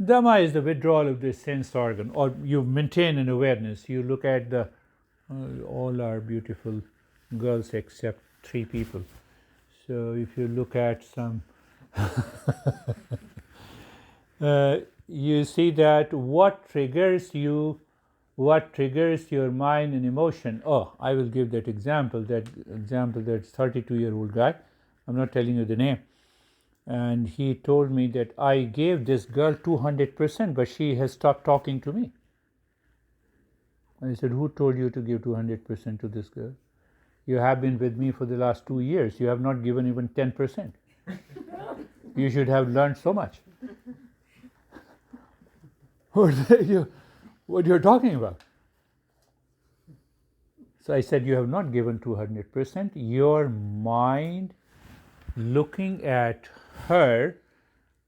Dhamma is the withdrawal of the sense organ, or you maintain an awareness. You look at all our beautiful girls except 3 people. So if you look at some, you see that what triggers your mind and emotion. Oh, I will give that example. That 32-year-old guy. I'm not telling you the name. And he told me that I gave this girl 200%, but she has stopped talking to me. I said, who told you to give 200% to this girl? You have been with me for the last 2 years. You have not given even 10%. You should have learned so much. What you're talking about? So I said, you have not given 200%. Your mind looking at her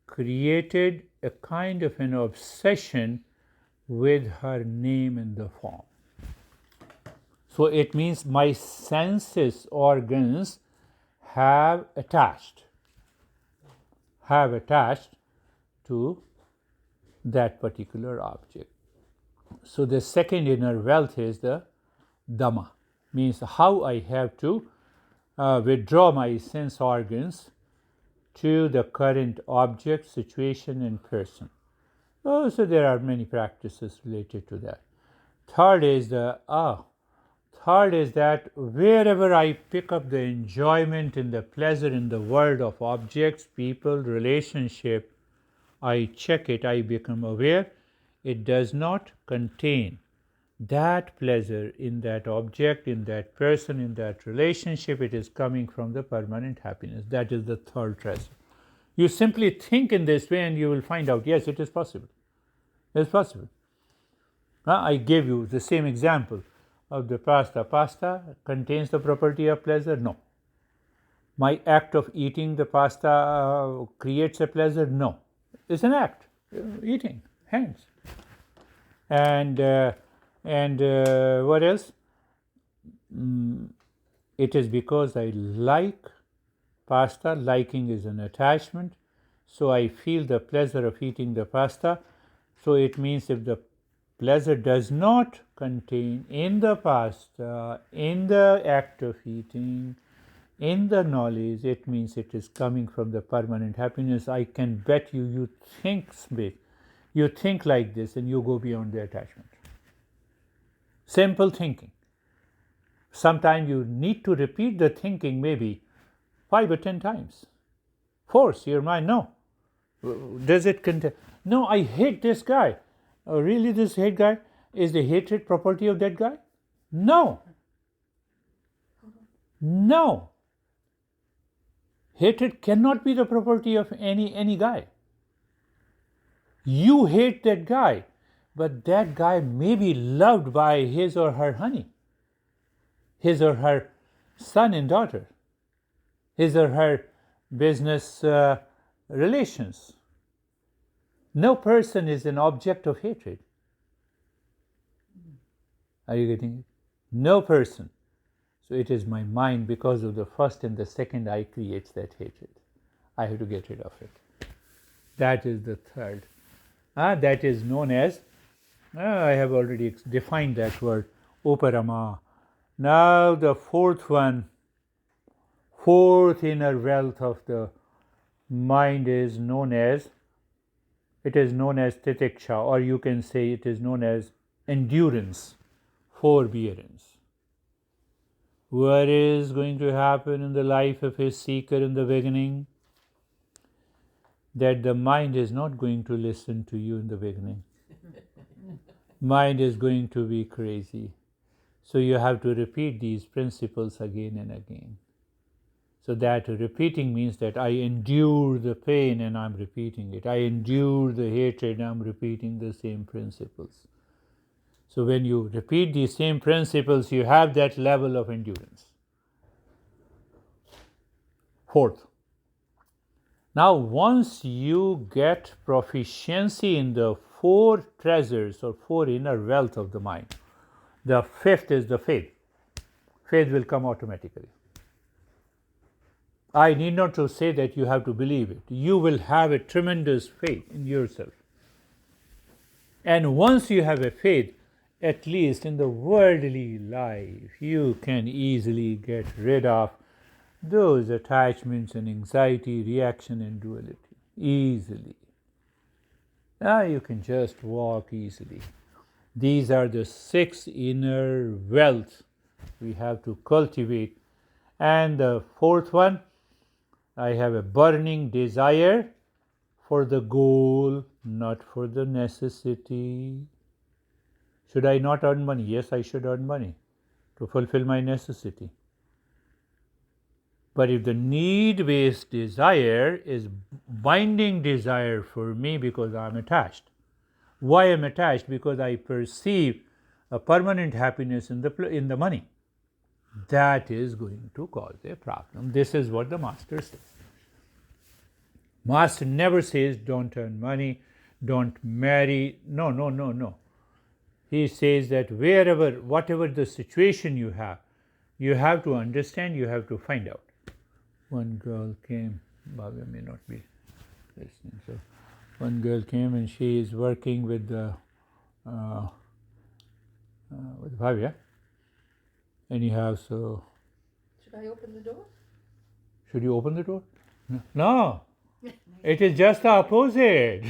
created a kind of an obsession with her name in the form. So it means my senses, organs have attached to that particular object. So the second inner wealth is the dhamma, means how I have to withdraw my sense organs to the current object, situation, and person. Oh, so there are many practices related to that. Third is that wherever I pick up the enjoyment and the pleasure in the world of objects, people, relationship, I check it, I become aware. It does not contain that pleasure in that object, in that person, in that relationship. It is coming from the permanent happiness. That is the third treasure. You simply think in this way and you will find out, yes, it is possible. It is possible. I gave you the same example of the pasta. Pasta contains the property of pleasure? No. My act of eating the pasta creates a pleasure? No. It's an act, eating, hands. And what else? It is because I like pasta. Liking is an attachment. So I feel the pleasure of eating the pasta. So it means if the pleasure does not contain in the pasta, in the act of eating, in the knowledge, it means it is coming from the permanent happiness. I can bet you, you think like this and you go beyond the attachment. Simple thinking. Sometimes you need to repeat the thinking maybe 5 or 10 times. Force your mind. No. Does it contain? No, I hate this guy. Oh, really, this hate guy? Is the hatred property of that guy? No. No. Hatred cannot be the property of any guy. You hate that guy, but that guy may be loved by his or her honey, his or her son and daughter, his or her business relations. No person is an object of hatred. Are you getting it? No person. So it is my mind, because of the first and the second eye creates that hatred. I have to get rid of it. That is the third. That is known as, I have already defined that word, uparama. Now the fourth one, fourth inner wealth of the mind is known as, titiksha, or you can say it is known as endurance, forbearance. What is going to happen in the life of a seeker in the beginning? That the mind is not going to listen to you in the beginning. Mind is going to be crazy. So you have to repeat these principles again and again. So that repeating means that I endure the pain and I'm repeating it. I endure the hatred and I'm repeating the same principles. So when you repeat these same principles, you have that level of endurance. Fourth. Now once you get proficiency in the four treasures or four inner wealth of the mind, the fifth is the faith. Faith will come automatically. I need not to say that you have to believe it. You will have a tremendous faith in yourself. And once you have a faith, at least in the worldly life, you can easily get rid of those attachments and anxiety, reaction and duality. Easily. Now you can just walk easily. These are the 6 inner wealth we have to cultivate. And the fourth one, I have a burning desire for the goal, not for the necessity. Should I not earn money? Yes, I should earn money to fulfill my necessity. But if the need-based desire is binding desire for me because I am attached. Why I am attached? Because I perceive a permanent happiness in the money. That is going to cause a problem. This is what the master says. Master never says don't earn money, don't marry. No. He says that whatever the situation you have to understand, you have to find out. One girl came, Bhavya may not be listening, so one girl came and she is working with Bhavya. Anyhow, so
Should I open the door?
should you open the door? No. It is just the opposite.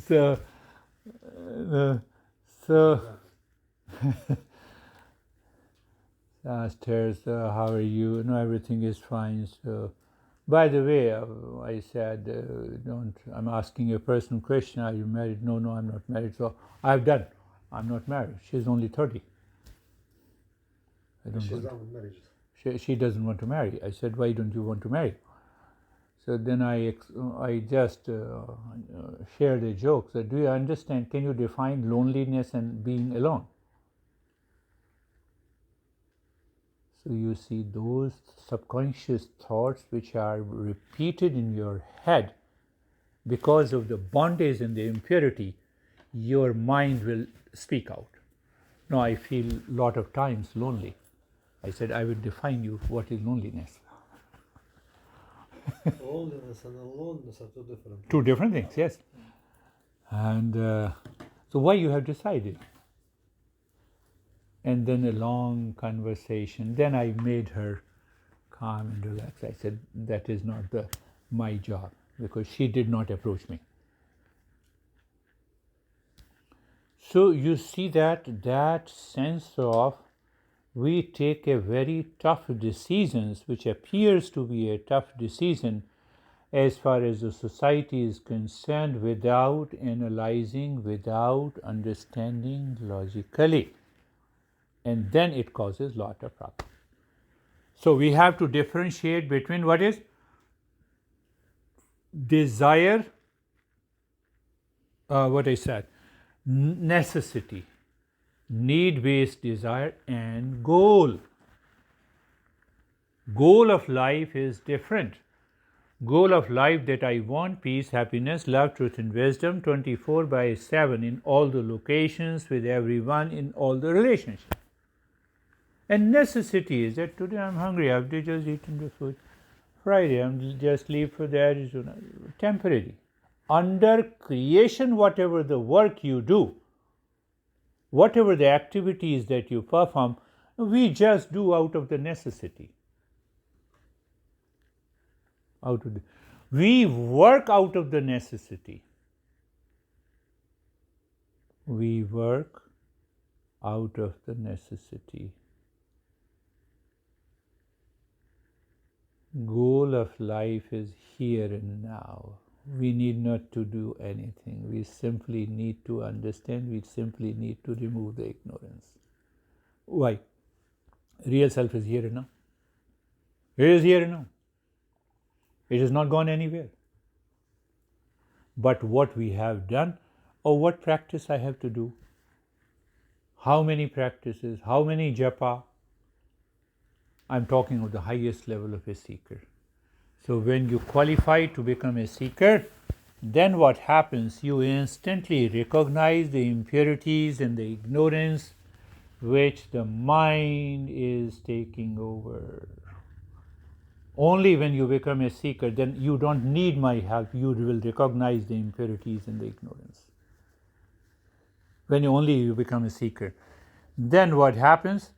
so, so asked her, so how are you? No, everything is fine. So, by the way, I said, don't. I'm asking a personal question. Are you married? No, I'm not married. So I'm done. I'm not married. She's only 30.
She's done with marriages.
She doesn't want to marry. I said, why don't you want to marry? So then I just shared a joke. So do you understand? Can you define loneliness and being alone? So you see those subconscious thoughts which are repeated in your head because of the bondage and the impurity, your mind will speak out. No, I feel a lot of times lonely. I said, I will define you what is loneliness.
Loneliness and aloneness are two different things.
Two different things, yes. And so why you have decided? And then a long conversation. Then I made her calm and relaxed. I said, that is not my job, because she did not approach me. So you see that sense of we take a very tough decisions, which appears to be a tough decision as far as the society is concerned, without analyzing, without understanding logically. And then it causes a lot of problems. So we have to differentiate between what is desire, what I said, necessity, need-based desire, and goal. Goal of life is different. Goal of life that I want peace, happiness, love, truth, and wisdom 24/7 in all the locations, with everyone, in all the relationships. And necessity is that today I'm hungry, I've just eaten the food. Friday, I'm just leave for the Arizona. Temporary. Under creation, whatever the work you do, whatever the activities that you perform, we just do out of the necessity. We work out of the necessity. We work out of the necessity. Goal of life is here and now. We need not to do anything. We simply need to understand. We simply need to remove the ignorance. Why? Real self is here and now. It is here and now. It has not gone anywhere. But what we have done, or what practice I have to do, how many practices, how many japa, I'm talking of the highest level of a seeker. So when you qualify to become a seeker, then what happens? You instantly recognize the impurities and the ignorance which the mind is taking over. Only when you become a seeker, then you don't need my help, you will recognize the impurities and the ignorance. When only you become a seeker. Then what happens?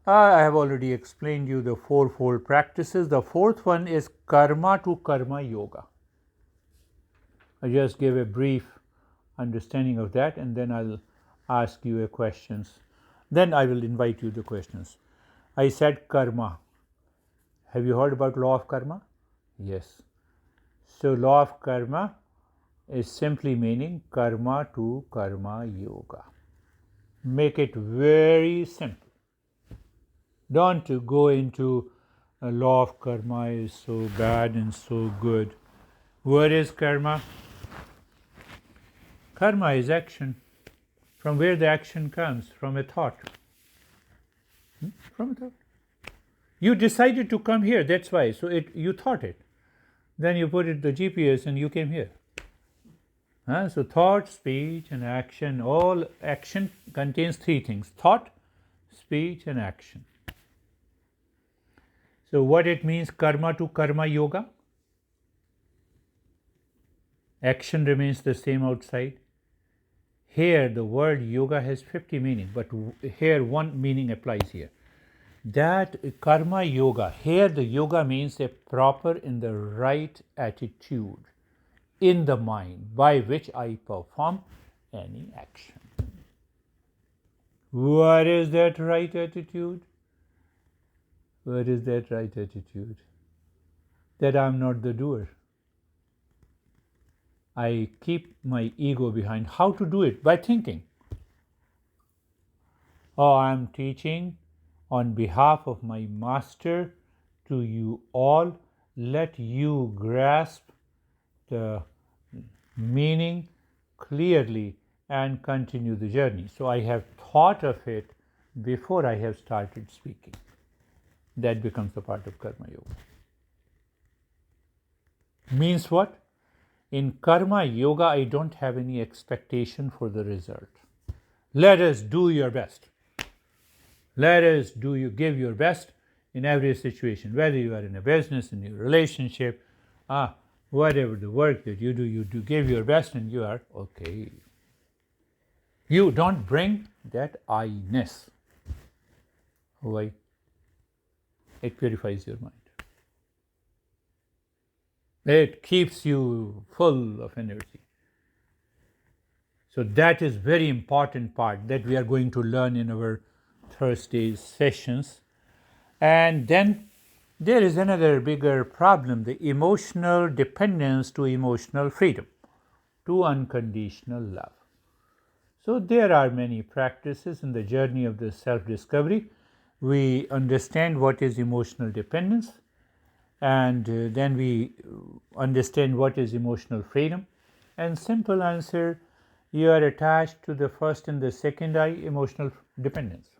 I have already explained you the fourfold practices. The fourth one is karma to karma yoga. I just gave a brief understanding of that, and then I'll ask you a questions. Then I will invite you the questions. I said karma. Have you heard about law of karma? Yes. So law of karma is simply meaning karma to karma yoga. Make it very simple. Don't go into a law of karma is so bad and so good. What is karma? Karma is action. From where the action comes? From a thought. From a thought. You decided to come here, that's why. So you thought it. Then you put it the GPS and you came here. So thought, speech, and action. All action contains three things: thought, speech, and action. So what it means, karma to karma yoga? Action remains the same outside. Here the word yoga has 50 meanings, but here one meaning applies here. That karma yoga, here the yoga means a proper in the right attitude in the mind by which I perform any action. What is that right attitude? What is that right attitude? That I am not the doer. I keep my ego behind. How to do it? By thinking. Oh, I am teaching on behalf of my master to you all. Let you grasp the meaning clearly and continue the journey. So I have thought of it before I have started speaking. That becomes a part of karma yoga. Means what? In karma yoga, I don't have any expectation for the result. Let us do your best. Let us give your best in every situation, whether you are in a business, in your relationship, whatever the work that you do give your best and you are okay. You don't bring that I-ness. Why? It purifies your mind. It keeps you full of energy. So that is very important part that we are going to learn in our Thursday sessions. And then there is another bigger problem, the emotional dependence to emotional freedom, to unconditional love. So there are many practices in the journey of the self-discovery. We understand what is emotional dependence, and then we understand what is emotional freedom. And simple answer, you are attached to the first and the second eye, emotional dependence.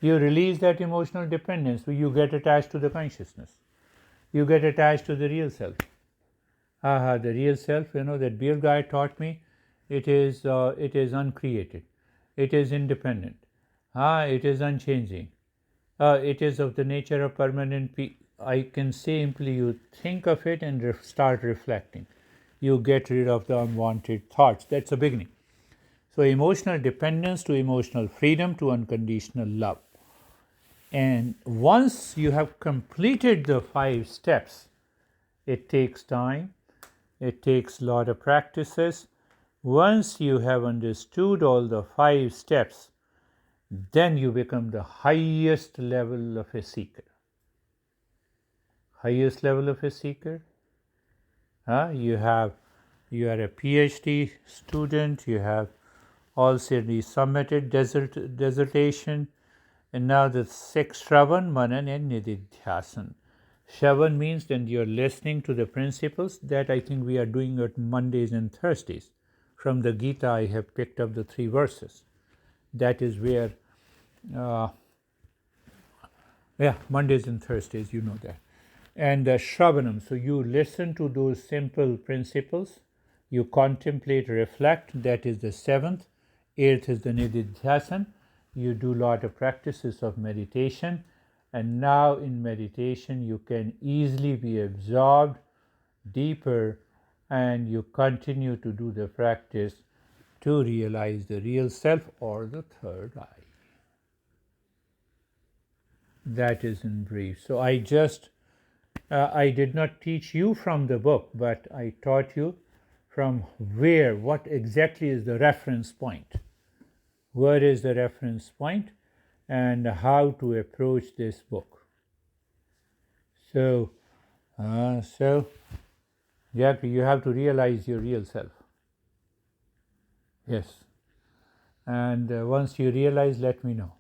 You release that emotional dependence, you get attached to the consciousness. You get attached to the real self. The real self, that beer guy taught me, it is uncreated. It is independent. It is unchanging. It is of the nature of permanent peace. I can say simply, you think of it and start reflecting. You get rid of the unwanted thoughts. That's the beginning. So emotional dependence to emotional freedom to unconditional love. And once you have completed the 5 steps, it takes time, it takes a lot of practices. Once you have understood all the 5 steps, then you become the highest level of a seeker. Highest level of a seeker? You are a PhD student, you have already submitted dissertation, and now the 6 Shravan, Manan and Nididhyasan. Shravan means then you are listening to the principles that I think we are doing at Mondays and Thursdays. From the Gita I have picked up the 3 verses. That is where, Mondays and Thursdays, you know that. And Shravanam, so you listen to those simple principles, you contemplate, reflect, that is the 7th. 8th is the Nididhyasan. You do a lot of practices of meditation, and now in meditation you can easily be absorbed deeper, and you continue to do the practice to realize the real self or the third eye. That is in brief. So I did not teach you from the book, but I taught you from what exactly is the reference point. Where is the reference point and how to approach this book. So you have to realize your real self. Yes. And once you realize, let me know.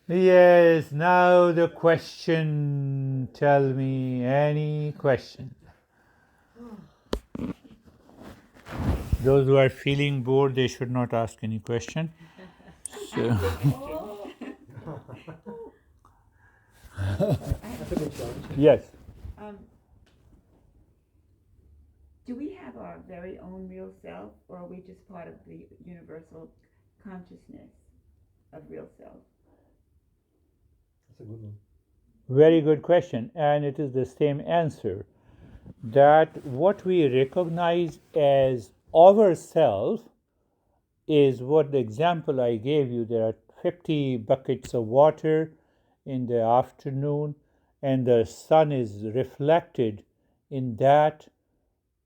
Yes, now the question. Tell me any question. Those who are feeling bored, they should not ask any question. So. Yes.
Do we have our very own real self, or are we just part of the universal consciousness of real self?
That's a good one.
Very good question, and it is the same answer. That what we recognize as ourself is what the example I gave you. There are 50 buckets of water in the afternoon, and the sun is reflected in that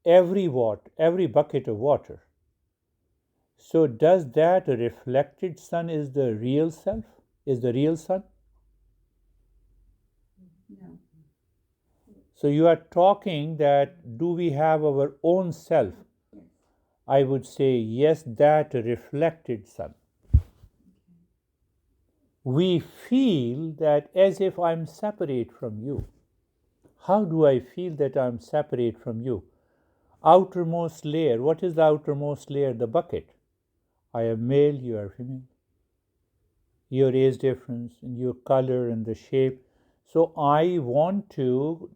every bucket of water. So does that reflected sun is the real self? Is the real sun?
No.
So you are talking that do we have our own self?
Yes.
I would say yes, that reflected sun. We feel that as if I'm separate from you. How do I feel that I'm separate from you? Outermost layer. What is the outermost layer? The bucket. I am male, you are female. Your age difference, and your color, and the shape. So I want to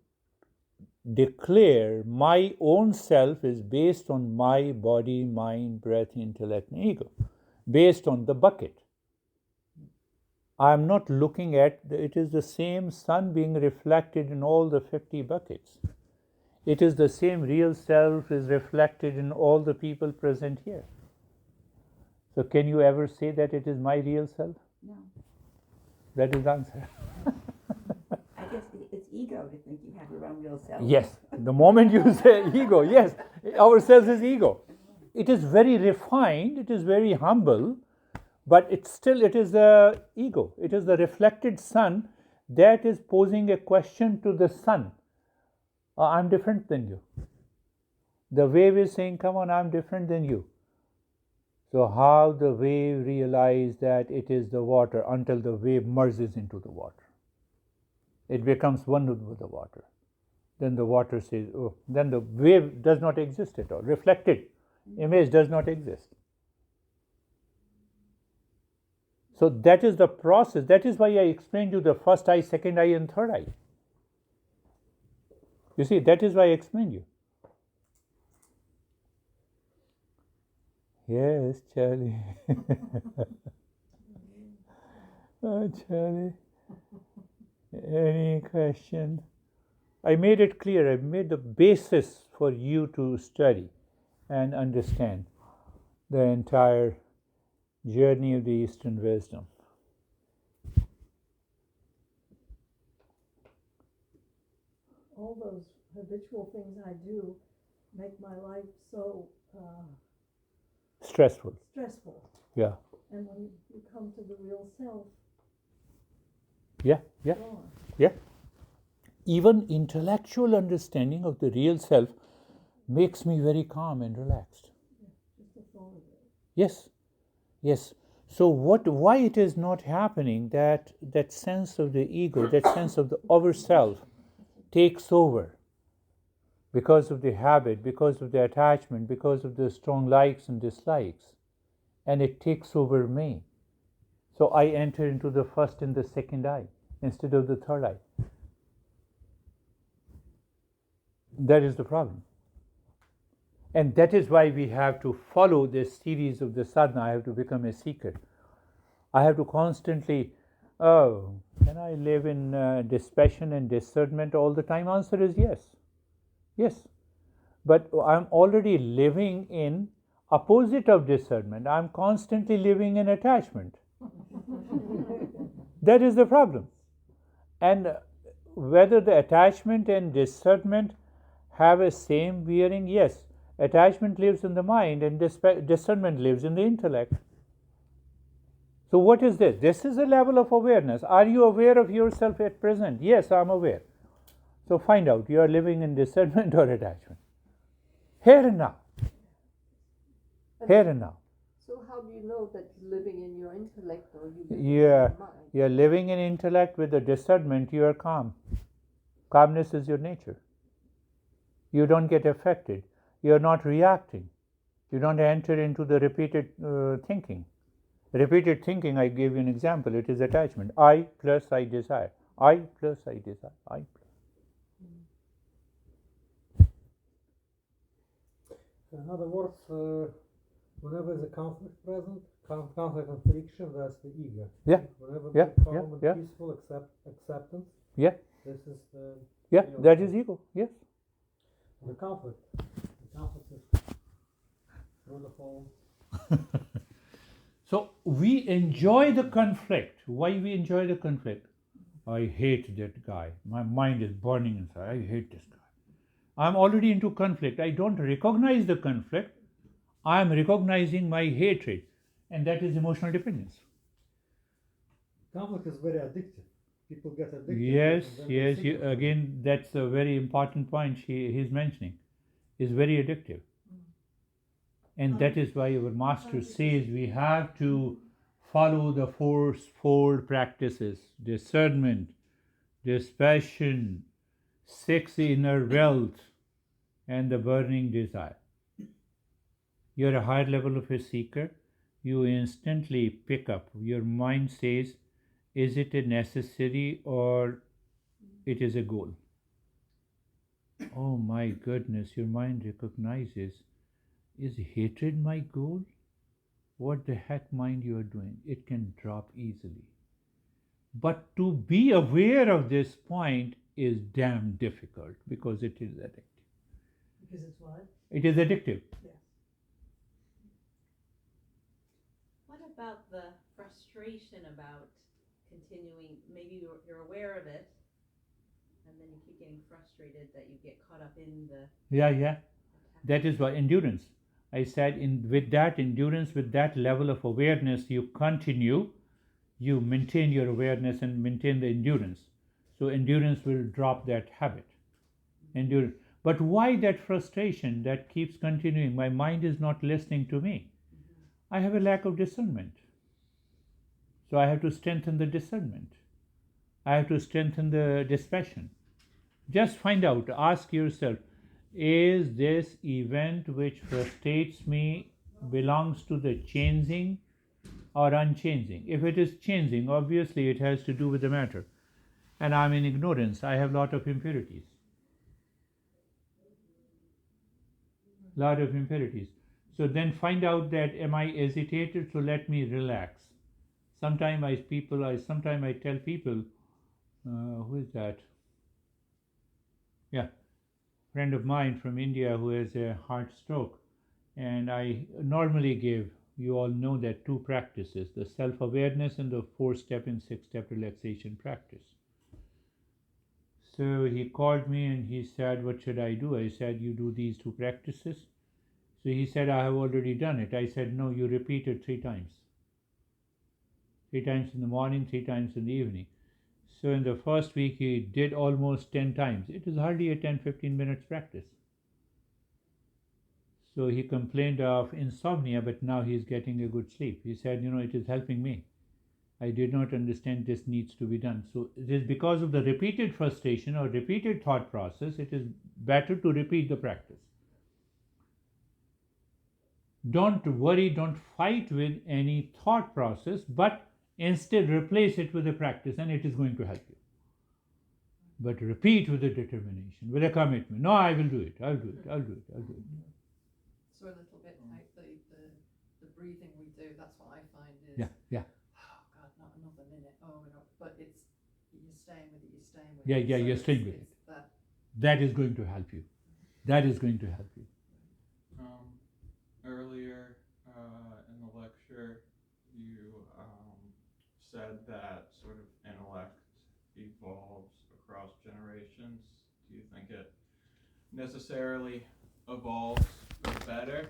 declare my own self is based on my body, mind, breath, intellect, and ego, based on the bucket. I am not looking at, it is the same sun being reflected in all the 50 buckets. It is the same real self is reflected in all the people present here. So can you ever say that it is my real self?
No.
That is the answer.
I guess it's ego to think you have your own real self.
Yes, the moment you say ego, yes, ourselves is ego. It is very refined, it is very humble, but it is the ego. It is the reflected sun that is posing a question to the sun. I'm different than you. The wave is saying, come on, I'm different than you. So how the wave realizes that it is the water until the wave merges into the water. It becomes one with the water. Then the water says, oh, then the wave does not exist at all. Reflected image does not exist. So that is the process. That is why I explained you the first eye, second eye, and third eye. You see, that is why I explained you. Yes, Charlie. Oh, Charlie. Any question? I made it clear. I made the basis for you to study and understand the entire journey of the Eastern wisdom.
All those habitual things I do make my life so
Stressful.
stressful.
Yeah.
And when you come to the real self,
Yeah.
gone.
Yeah. Even intellectual understanding of the real self makes me very calm and relaxed.
Just the thought of it.
Yes. So why it is not happening that sense of the ego, that sense of the ourself takes over because of the habit, because of the attachment, because of the strong likes and dislikes, and it takes over me. So I enter into the first and the second eye instead of the third eye. That is the problem. And that is why we have to follow this series of the sadhana. I have to become a seeker. I have to constantly, can I live in dispassion and discernment all the time? Answer is yes. Yes. But I'm already living in opposite of discernment. I'm constantly living in attachment. That is the problem. And whether the attachment and discernment have a same bearing, yes. Attachment lives in the mind and discernment lives in the intellect. So what is this? This is a level of awareness. Are you aware of yourself at present? Yes, I'm aware. So find out, you are living in discernment or attachment. Here and now. Here and now.
So how do you know that you're living in your intellect or you live in
Yeah,
your mind?
you're living in intellect with the discernment, you are calm. Calmness is your nature. You don't get affected. You're not reacting. You don't enter into the repeated thinking. Repeated thinking, I gave you an example, it is attachment. I plus I desire. I plus I desire. I plus.
In other words, Whenever there's a conflict present, conflict and friction, that's the ego.
Yeah.
Whenever
Yeah,
there's calm and
yeah.
peaceful acceptance,
Yeah,
this is the
yeah,
real
that
self.
is ego, yes.
The conflict is wonderful.
So we enjoy the conflict. Why we enjoy the conflict? I hate that guy. My mind is burning inside. I hate this guy. I'm already into conflict. I don't recognize the conflict. I am recognizing my hatred. And that is emotional dependence.
Conflict is very addictive. People get addicted.
Yes,
to it and then
yes.
they seek it from
Again, that's a very important point he's mentioning. It's very addictive. And that is why our master says we have to follow the fourfold practices: discernment, dispassion, six inner wealth, and the burning desire. You're a higher level of a seeker, you instantly pick up. Your mind says, is it a necessary or it is a goal? Oh my goodness, your mind recognizes, is hatred my goal? What the heck, mind, you are doing? It can drop easily. But to be aware of this point is damn difficult because it is addictive.
Because it's what?
It is addictive.
Yes.
What about the frustration about continuing? Maybe you're aware of it, and then you keep getting frustrated that you get caught up in the
Yeah.
attack.
That is why endurance. I said with that endurance, with that level of awareness, you continue, you maintain your awareness and maintain the endurance. So endurance will drop that habit. Endurance. But why that frustration that keeps continuing? My mind is not listening to me. I have a lack of discernment. So I have to strengthen the discernment. I have to strengthen the dispassion. Just find out, ask yourself, is this event which frustrates me belongs to the changing or unchanging? If it is changing, obviously it has to do with the matter. And I'm in ignorance. I have lot of impurities. So then find out that am I agitated, so let me relax. Sometimes I tell people, who is that? Yeah, friend of mine from India who has a heart stroke, and I normally give, you all know that, two practices: the self-awareness and the 4-step and 6-step relaxation practice. So he called me and he said, what should I do? I said, you do these two practices. So he said, I have already done it. I said, no, you repeat it 3 times. 3 times in the morning, 3 times in the evening. So in the first week he did almost 10 times. It is hardly a 10-15 minutes practice. So he complained of insomnia, but now he is getting a good sleep. He said, it is helping me. I did not understand this needs to be done. So it is because of the repeated frustration or repeated thought process, it is better to repeat the practice. Don't worry, don't fight with any thought process, but instead replace it with a practice, and it is going to help you. But repeat with a determination, with a commitment. No, I will do it. I'll do it.
So a little bit like the breathing we do, that's what I find is,
Yeah.
oh God, not another minute, but it's, you're staying with it.
Yeah,
So
you're staying with it.
That.
That is going to help you.
Earlier in the lecture, you said that sort of intellect evolves across generations. Do you think it necessarily evolves for the better?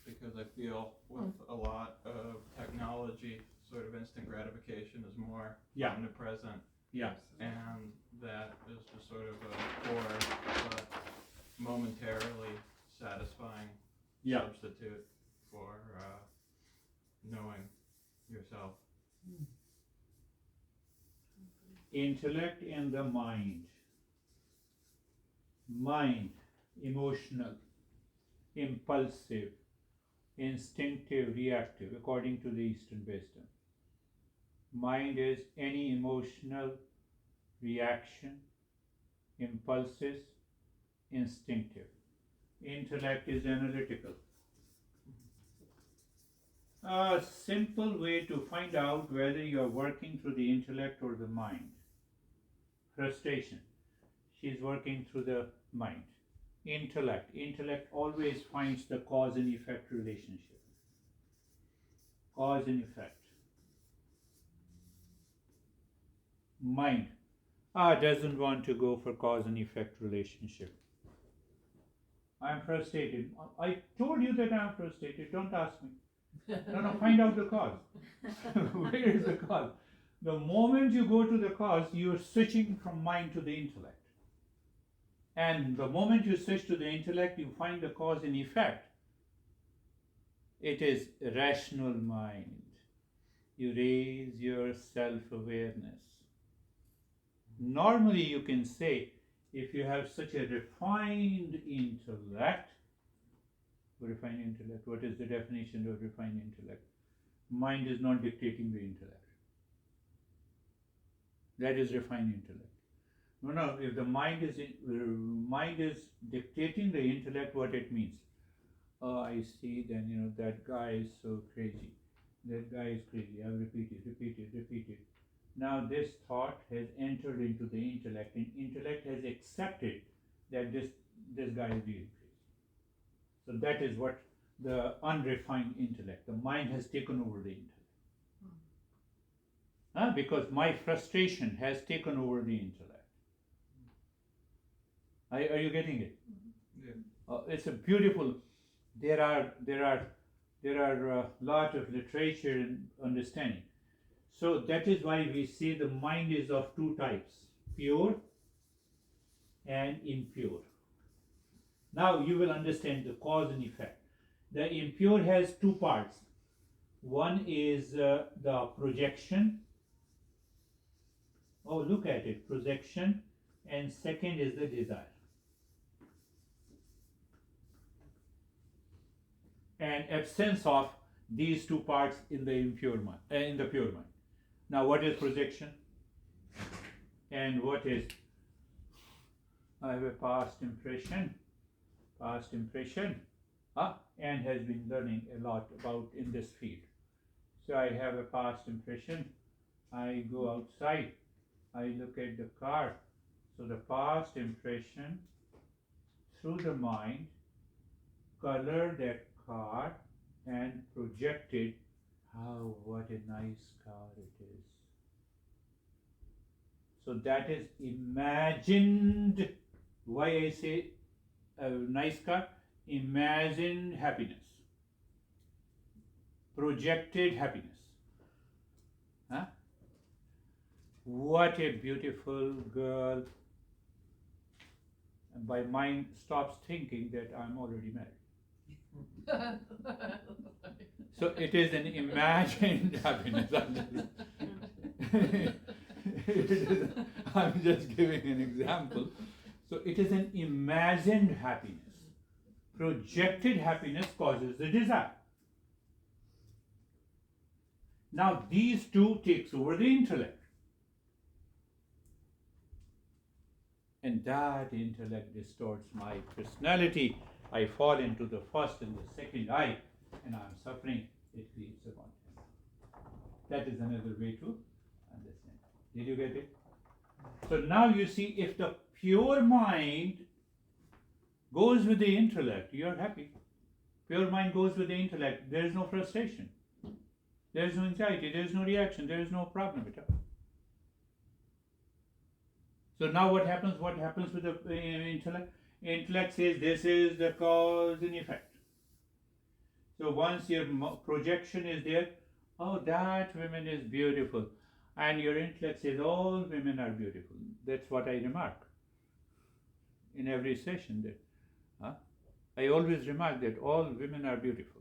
Because I feel with a lot of technology, sort of instant gratification is more omnipresent.
Yeah.
And that is just sort of a poor but momentarily satisfying substitute for knowing yourself.
Intellect and the mind. Mind, emotional, impulsive, instinctive, reactive, according to the Eastern wisdom. Mind is any emotional reaction, impulses, instinctive. Intellect is analytical. A simple way to find out whether you are working through the intellect or the mind. Frustration. She's working through the mind. Intellect. Intellect always finds the cause and effect relationship. Cause and effect. Mind. Doesn't want to go for cause and effect relationship. I'm frustrated. I told you that I'm frustrated. Don't ask me. No, find out the cause. Where is the cause? The moment you go to the cause, you're switching from mind to the intellect. And the moment you switch to the intellect, you find the cause and effect. It is rational mind. You raise your self-awareness. Normally you can say, if you have such a refined intellect, what is the definition of refined intellect? Mind is not dictating the intellect. That is refined intellect. No, if the mind is dictating the intellect, what it means? Oh, I see, then that guy is so crazy. That guy is crazy. I've repeated. Now this thought has entered into the intellect, and intellect has accepted that this guy is really crazy. So that is what the unrefined intellect, the mind has taken over the intellect. Because my frustration has taken over the intellect. Are you getting it?
Yeah.
It's a beautiful. There are a lot of literature and understanding. So that is why we say the mind is of two types: pure and impure. Now you will understand the cause and effect. The impure has two parts. One is the projection. Oh, look at it, projection, and second is the desire. And absence of these two parts in the impure mind, in the pure mind. Now, what is projection? And what is? I have a past impression, and has been learning a lot about in this field. So I have a past impression. I go outside. I look at the car. So the past impression through the mind colored that car and projected what a nice car it is. So that is imagined. Why I say a nice car? Imagined happiness. Projected happiness. What a beautiful girl. And my mind stops thinking that I'm already married. So it is an imagined happiness. I'm just giving an example. So it is an imagined happiness. Projected happiness causes the desire. Now these two takes over the intellect. And that intellect distorts my personality. I fall into the first and the second eye, and I'm suffering. It creates a content. That is another way to understand. Did you get it? So now you see, if the pure mind goes with the intellect, you are happy. Pure mind goes with the intellect, there is no frustration. There is no anxiety, there is no reaction, there is no problem at all. So now what happens? What happens with the intellect? Intellect says this is the cause and effect. So once your projection is there, oh, that woman is beautiful, and your intellect says all women are beautiful. That's what I remark in every session. That I always remark that all women are beautiful,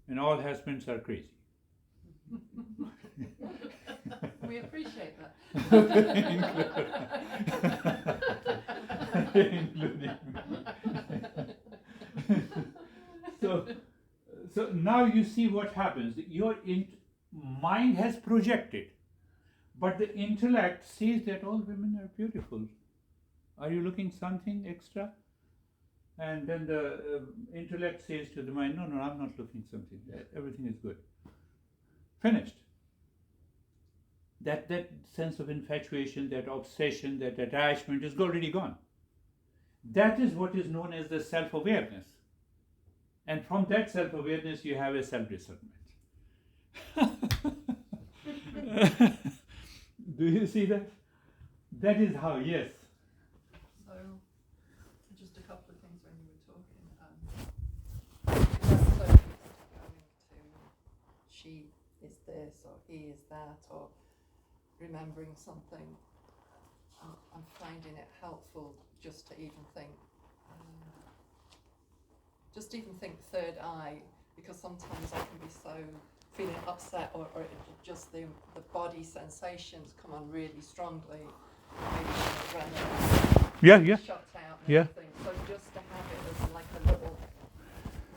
and all husbands are crazy.
We appreciate that.
Including me. So now you see what happens. Your mind has projected, but the intellect sees that all women are beautiful. Are you looking something extra? And then the intellect says to the mind, no, I'm not looking something. Everything is good. Finished. That sense of infatuation, that obsession, that attachment is already gone. That is what is known as the self-awareness. And from that self-awareness, you have a self-discernment. Do you see that? That is how, yes.
So, just a couple of things when you were talking. So used to going to she is this or he is that, or remembering something. I'm finding it helpful just to even think, third eye, because sometimes I can be so feeling upset, or just the body sensations come on really strongly. Maybe
Yeah.
shut out and
Yeah.
everything. So just to have it as like a little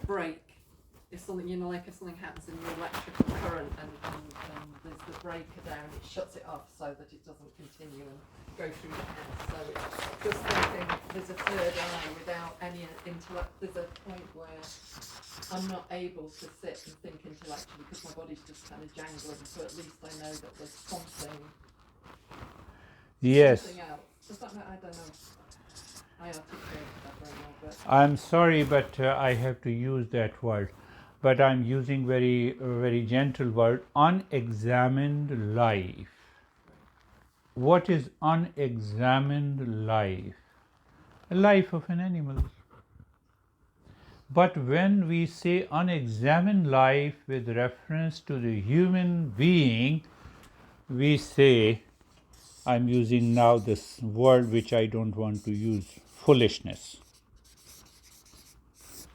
break. If something, like if something happens in your electrical current and there's the breaker there and it shuts it off so that it doesn't continue and go through the house. So it's just thinking there's a third eye without any intellect. There's a point where I'm not able to sit and think intellectually because my body's just kind of jangling. So at least I know that there's something.
Yes.
Something else. Does that matter? I don't know. I articulated that very well, but
I'm sorry, but I have to use that word. But I'm using very gentle word, unexamined life. What is unexamined life? A life of an animal. But when we say unexamined life with reference to the human being, we say, I'm using now this word which I don't want to use, foolishness.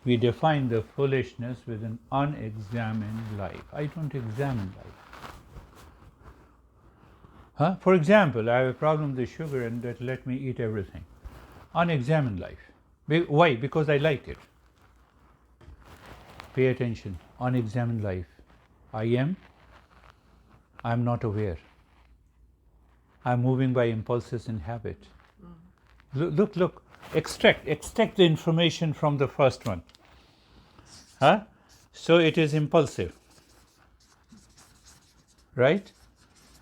We define the foolishness with an unexamined life. I don't examine life. For example, I have a problem with sugar and that let me eat everything. Unexamined life. Why? Because I like it. Pay attention. Unexamined life. I'm not aware. I'm moving by impulses and habit. Look. Extract the information from the first one. So it is impulsive. Right?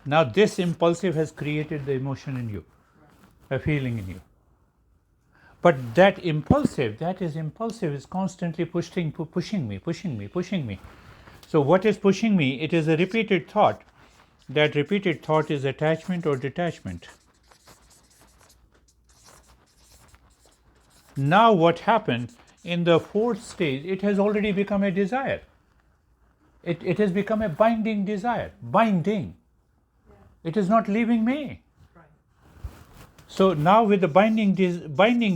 Now this impulsive has created the emotion in you, a feeling in you. But that is impulsive is constantly pushing me. So what is pushing me? It is a repeated thought. That repeated thought is attachment or detachment. Now what happened in the fourth stage, it has already become a desire. It has become a binding desire. Binding. It is not leaving me. So now with the binding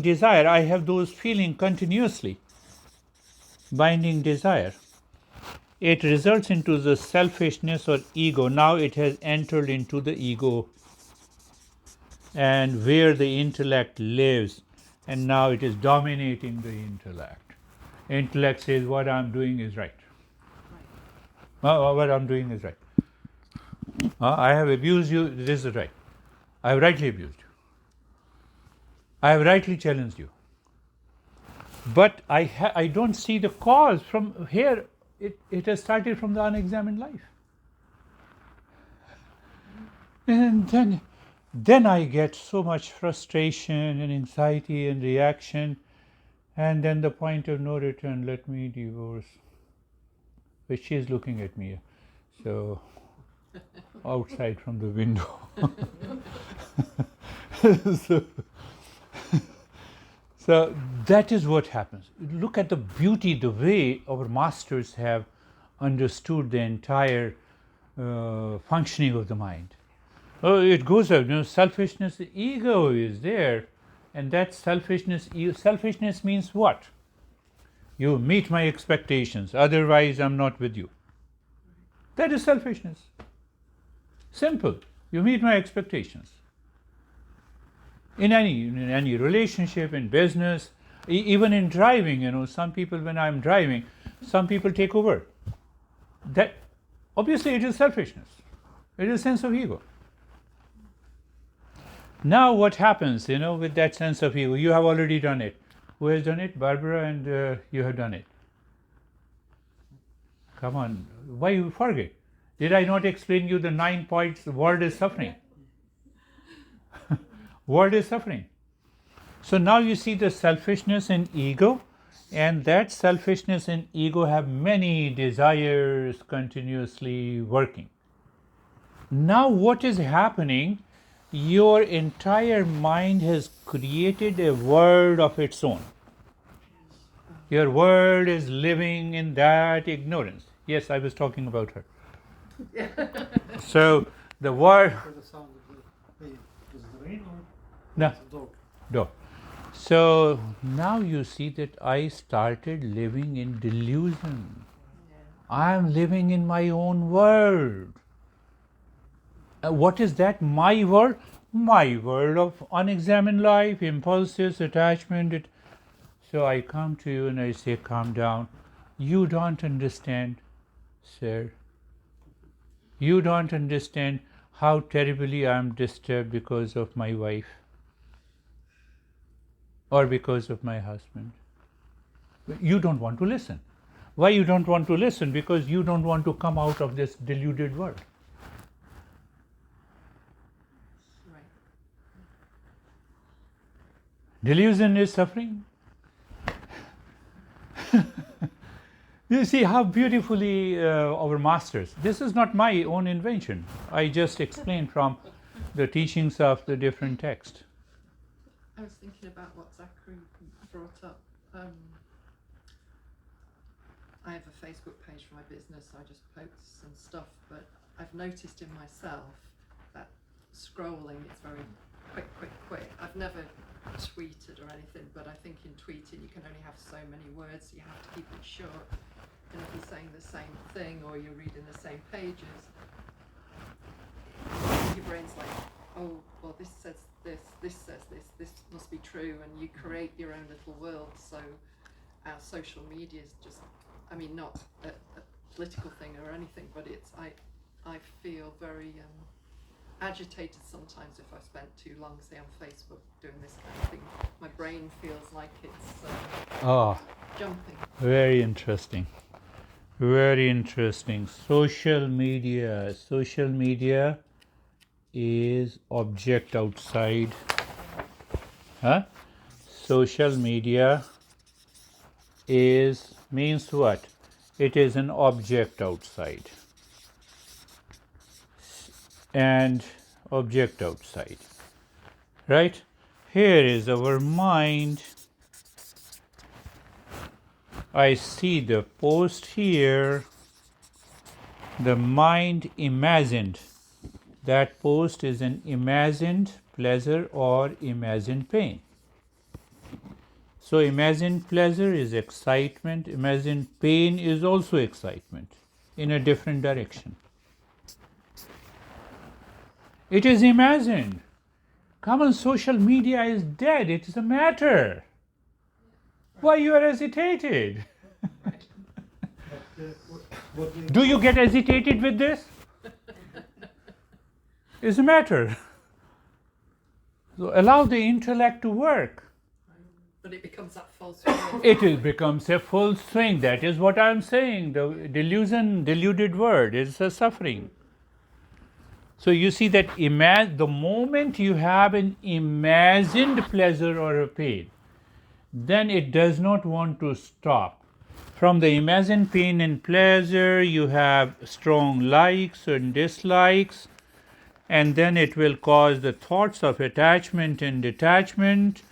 desire, I have those feeling continuously. Binding desire. It results into the selfishness or ego. Now it has entered into the ego and where the intellect lives. And now it is dominating the intellect. Intellect says what I'm doing is right. What I'm doing is right. I have abused you, this is right. I have rightly abused you. I have rightly challenged you. But I don't see the cause from here. It has started from the unexamined life. And then I get so much frustration and anxiety and reaction, and then the point of no return, let me divorce. But she is looking at me, so outside from the window. So that is what happens. Look at the beauty, the way our masters have understood the entire functioning of the mind. It goes out, selfishness, ego is there, and that selfishness means what? You meet my expectations, otherwise I'm not with you. That is selfishness. Simple. You meet my expectations. In any relationship, in business, even in driving, some people, when I'm driving, some people take over. That obviously it is selfishness. It is a sense of ego. Now what happens, with that sense of ego? You have already done it. Who has done it? Barbara, and you have done it. Come on, why you forget? Did I not explain you the 9 points? The world is suffering. World is suffering. So now you see the selfishness and ego, and that selfishness and ego have many desires continuously working. Now what is happening? Your entire mind has created a world of its own. Your world is living in that ignorance. Yes, I was talking about her. So the world.
For the sound of the hey, was it the rain or
No.
was it the dog?
No. So now you see that I started living in delusion. I am living in my own world. What is that? My world? My world of unexamined life, impulses, attachment. So I come to you and I say, calm down. You don't understand, sir. You don't understand how terribly I am disturbed because of my wife or because of my husband. You don't want to listen. Why you don't want to listen? Because you don't want to come out of this deluded world.
Right.
Delusion is suffering. You see how beautifully our masters, this is not my own invention. I just explained from the teachings of the different texts.
I was thinking about what Zachary brought up. I have a Facebook page for my business, so I just post and stuff, but I've noticed in myself that scrolling is very quick. I've never tweeted or anything, but I think in tweeting you can only have so many words, so you have to keep it short. And if you're saying the same thing or you're reading the same pages, your brain's like, oh, well, this says this must be true, and you create your own little world. So our social media is just, I mean, not a political thing or anything, but it's, I feel very agitated sometimes if I spent too long, say, on Facebook doing this kind of thing. My brain feels like it's jumping.
Very interesting. Very interesting. Social media is object outside. Huh? Social media means what? It is an object outside. And object outside. Right? Here is our mind. I see the post here. The mind imagined. That post is an imagined pleasure or imagined pain. So imagined pleasure is excitement. Imagined pain is also excitement in a different direction. It is imagined. Come on, social media is dead. It is a matter. Why you are agitated? Do you get agitated with this? It's a matter. So allow the intellect to work.
But it becomes that false world.
It becomes a full swing. That is what I am saying. The deluded word is a suffering. So you see that the moment you have an imagined pleasure or a pain, then it does not want to stop. From the imagined pain and pleasure, you have strong likes and dislikes, and then it will cause the thoughts of attachment and detachment,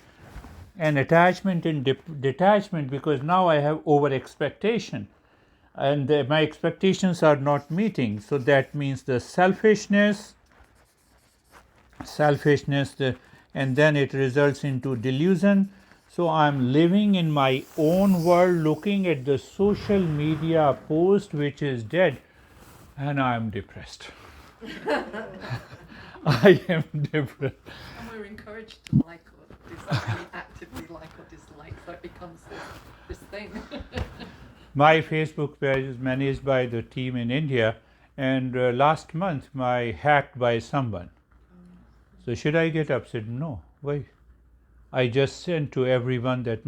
because now I have over expectation, and my expectations are not meeting. So that means the selfishness, and then it results into delusion. So I'm living in my own world, looking at the social media post which is dead, and I'm depressed. I am depressed.
And we're encouraged to like or dislike, actively like or dislike, so it becomes this thing.
My Facebook page is managed by the team in India, and last month hacked by someone. So should I get upset? No. Why? I just sent to everyone that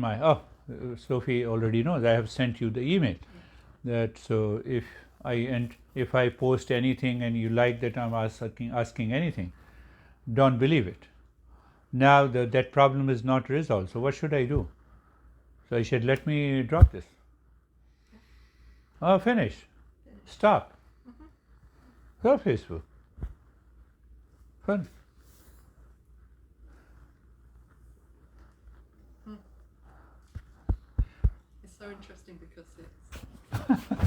Sophie already knows. I have sent you the email. That so if I post anything and you like that I'm asking anything, don't believe it. Now that problem is not resolved. So what should I do? So I said, let me drop this. Oh, finish. Stop. Go Facebook. Fun.
It's so interesting because it's so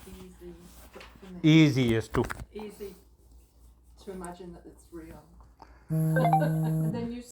easy for me.
Easy
Easy to imagine that it's real. And then you